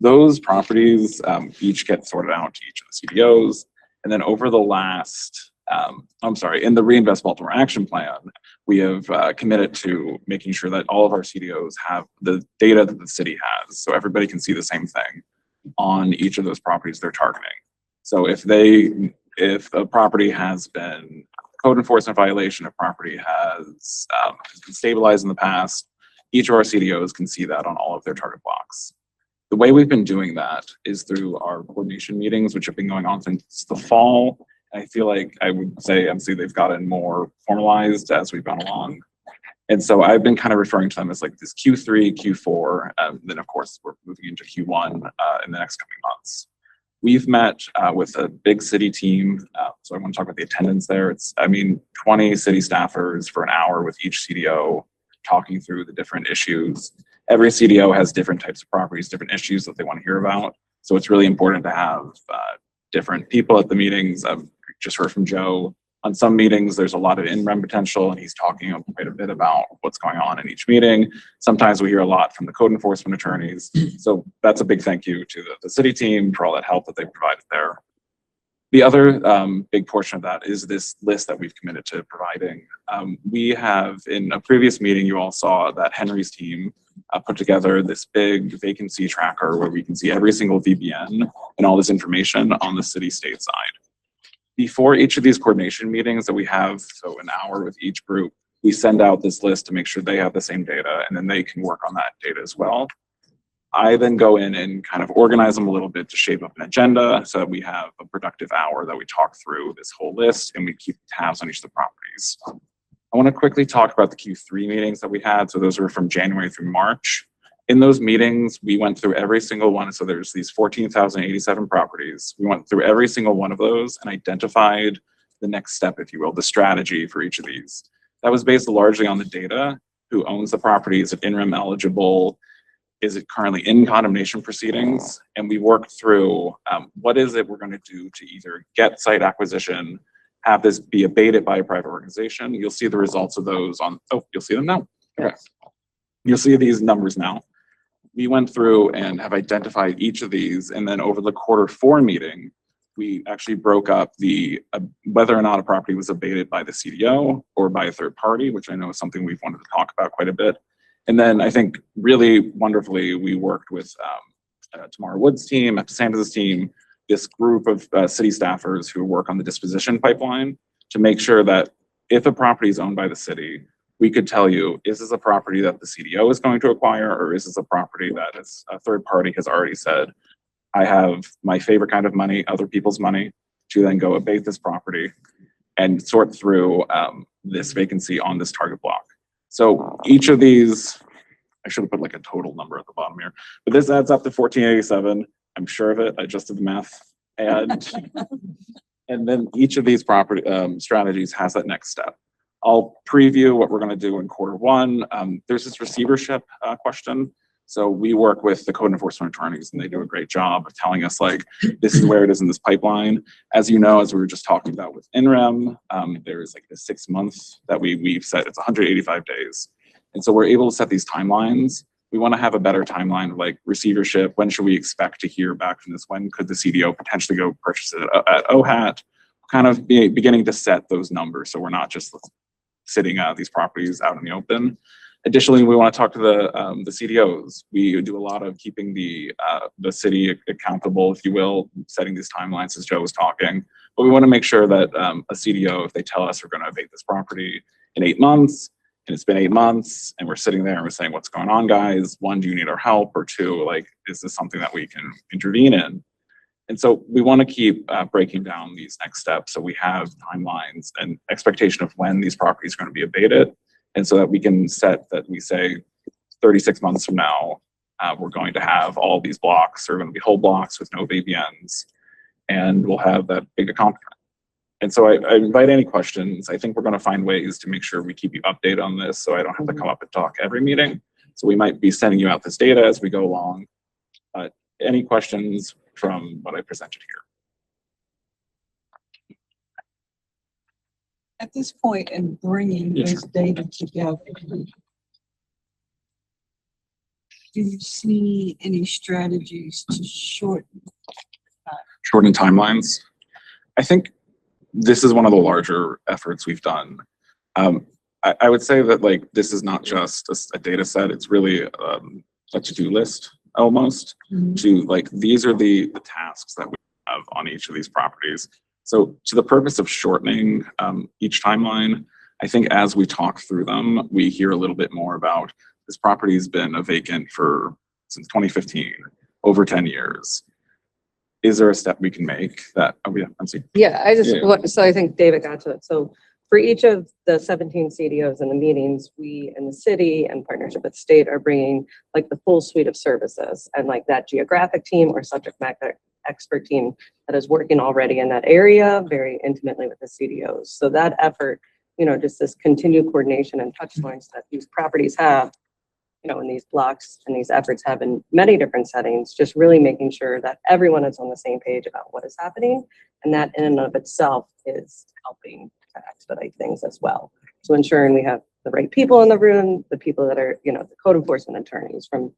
Those properties each get sorted out to each of the CDOs, and then over the last, in the Reinvest Baltimore Action Plan, we have committed to making sure that all of our CDOs have the data that the city has, so everybody can see the same thing on each of those properties they're targeting. So if a property has been code enforcement violation, a property has been stabilized in the past, each of our CDOs can see that on all of their target blocks. The way we've been doing that is through our coordination meetings, which have been going on since the fall. I feel like I would say MC they've gotten more formalized as we've gone along. And so I've been kind of referring to them as like this Q3, Q4, then of course we're moving into Q1 in the next coming months. We've met with a big city team, so I want to talk about the attendance there. It's, 20 city staffers for an hour with each CDO talking through the different issues. Every CDO has different types of properties, different issues that they want to hear about. So it's really important to have different people at the meetings. I've just heard from Joe. On some meetings, there's a lot of in-rem potential, and he's talking quite a bit about what's going on in each meeting. Sometimes we hear a lot from the code enforcement attorneys. So that's a big thank you to the city team for all that help that they provided there. The other big portion of that is this list that we've committed to providing. We have, in a previous meeting, you all saw that Henry's team put together this big vacancy tracker where we can see every single VBN and all this information on the city-state side. Before each of these coordination meetings that we have, so an hour with each group, we send out this list to make sure they have the same data, and then they can work on that data as well. I then go in and kind of organize them a little bit to shape up an agenda so that we have a productive hour that we talk through this whole list and we keep tabs on each of the properties. I want to quickly talk about the Q3 meetings that we had. So those were from January through March. In those meetings, we went through every single one. So there's these 14,087 properties. We went through every single one of those and identified the next step, if you will, the strategy for each of these. That was based largely on the data. Who owns the property? Is it in-rem eligible? Is it currently in condemnation proceedings? And we worked through what is it we're going to do to either get site acquisition, have this be abated by a private organization. You'll see the results of those on, you'll see them now. Okay. You'll see these numbers now. We went through and have identified each of these, and then over the Q4 meeting, we actually broke up the whether or not a property was abated by the CDO or by a third party, which I know is something we've wanted to talk about quite a bit. And then I think really wonderfully, we worked with Tamara Wood's team, Sanders' team, this group of city staffers who work on the disposition pipeline to make sure that if a property is owned by the city, we could tell you, is this a property that the CDO is going to acquire, or is this a property that is a third party has already said, I have my favorite kind of money, other people's money, to then go abate this property and sort through this vacancy on this target block. So each of these, I should have put like a total number at the bottom here, but this adds up to 1487. I'm sure of it. I just did the math. And then each of these property strategies has that next step. I'll preview what we're going to do in Q1. There's this receivership question. So we work with the code enforcement attorneys, and they do a great job of telling us, like, this is where it is in this pipeline. As you know, as we were just talking about with NREM, there's like the 6 months that we've set. It's 185 days. And so we're able to set these timelines. We want to have a better timeline of like receivership. When should we expect to hear back from this? When could the CDO potentially go purchase it at OHAT? Kind of beginning to set those numbers so we're not just sitting these properties out in the open. Additionally, we want to talk to the CDOs. We do a lot of keeping the city accountable, if you will, setting these timelines as Joe was talking. But we want to make sure that a CDO, if they tell us we're going to abate this property in 8 months, and it's been 8 months, and we're sitting there and we're saying, what's going on, guys? 1, do you need our help? Or 2, like, is this something that we can intervene in? And so we want to keep breaking down these next steps so we have timelines and expectation of when these properties are going to be abated. And so that we can set that we say 36 months from now, we're going to have all these blocks, are going to be whole blocks with no VBNs, and we'll have that big accomplishment. And so I invite any questions. I think we're going to find ways to make sure we keep you updated on this so I don't have to come up and talk every meeting. So we might be sending you out this data as we go along. Any questions from what I presented here? At this point in bringing this data together, do you see any strategies to shorten timelines? I think this is one of the larger efforts we've done. I would say that, like, this is not just a data set, it's really a to-do list almost. To, like, these are the tasks that we have on each of these properties. So to the purpose of shortening each timeline, I think as we talk through them, we hear a little bit more about this property's been a vacant since 2015. over 10 years. Is there a step we can make that, oh yeah, I'm sorry. Yeah, Yeah. so I think David got to it. So for each of the 17 CDOs in the meetings, we in the city and partnership with state are bringing like the full suite of services and like that geographic team or subject matter expert team that is working already in that area very intimately with the CDOs. So that effort, you know, just this continued coordination and touch points that these properties have, you know, in these blocks and these efforts have in many different settings, just really making sure that everyone is on the same page about what is happening. And that in and of itself is helping to expedite things as well. So ensuring we have the right people in the room, the people that are, you know, the code enforcement attorneys from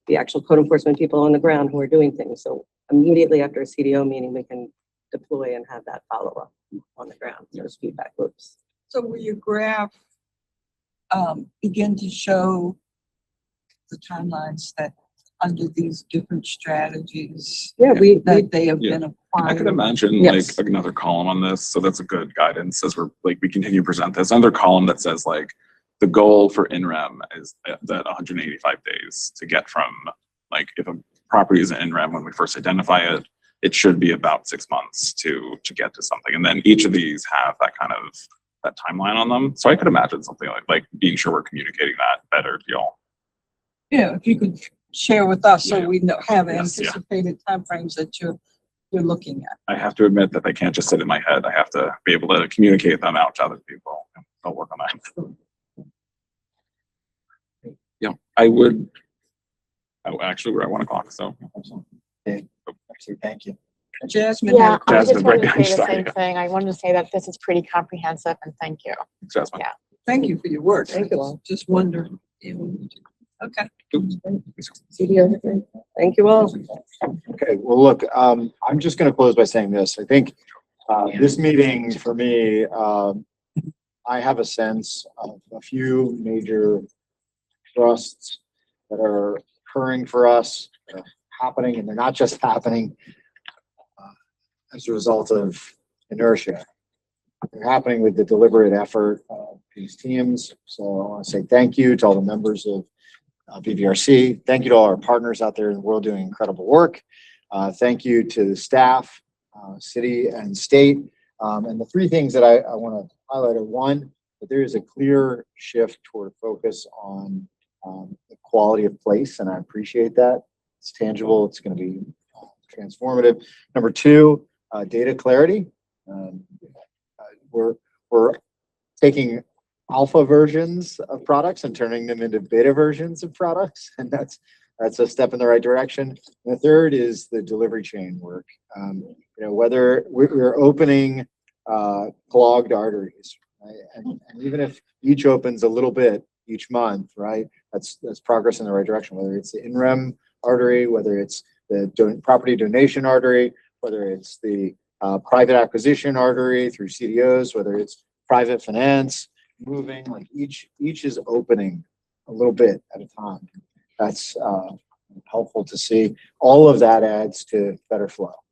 the actual code enforcement people on the ground who are doing things. So immediately after a CDO meeting, we can deploy and have that follow-up on the ground, those feedback loops. So will your graph begin to show the timelines that under these different strategies that they have been I applied? could imagine Yes. like another column on this, so that's a good guidance as we're like, we continue to present this. Another column that says like, the goal for NREM is that 185 days to get from, like, if a property is an NREM, when we first identify it, it should be about 6 months to get to something. And then each of these have that kind of, that timeline on them. So I could imagine something like being sure we're communicating that better to y'all. Yeah, if you could share with us so Yeah. we know, have Yes, yeah. anticipated timeframes that you're looking at. I have to admit that they can't just sit in my head. I have to be able to communicate them out to other people. I'll work on that. Yeah, I would. Oh, actually, we're at 1 o'clock, so. Actually, thank you. Jasmine. Yeah, I Jasmine, just wanted to right, say the sorry. same thing. I wanted to say that this is pretty comprehensive and thank you. Jasmine. Yeah. Thank you for your work. Thank you all. Just wondering. Okay. CDO, thank you all. Okay, well, look, I'm just gonna close by saying this. I think this meeting for me, I have a sense of a few major trusts that are occurring for us, that are happening, and they're not just happening as a result of inertia. They're happening with the deliberate effort of these teams. So I want to say thank you to all the members of BVRC. Thank you to all our partners out there in the world doing incredible work. Thank you to the staff, city and state. And the three things that I want to highlight are: one, that there is a clear shift toward focus on the quality of place, and I appreciate that. It's tangible. It's going to be transformative. Number two, data clarity. We're taking alpha versions of products and turning them into beta versions of products, and that's a step in the right direction. And the third is the delivery chain work. You know, whether we're opening clogged arteries, right? And even if each opens a little bit each month, right? That's progress in the right direction. Whether it's the in-rem artery, whether it's the property donation artery, whether it's the private acquisition artery through CDOs, whether it's private finance, moving, like each is opening a little bit at a time. That's helpful to see. All of that adds to better flow.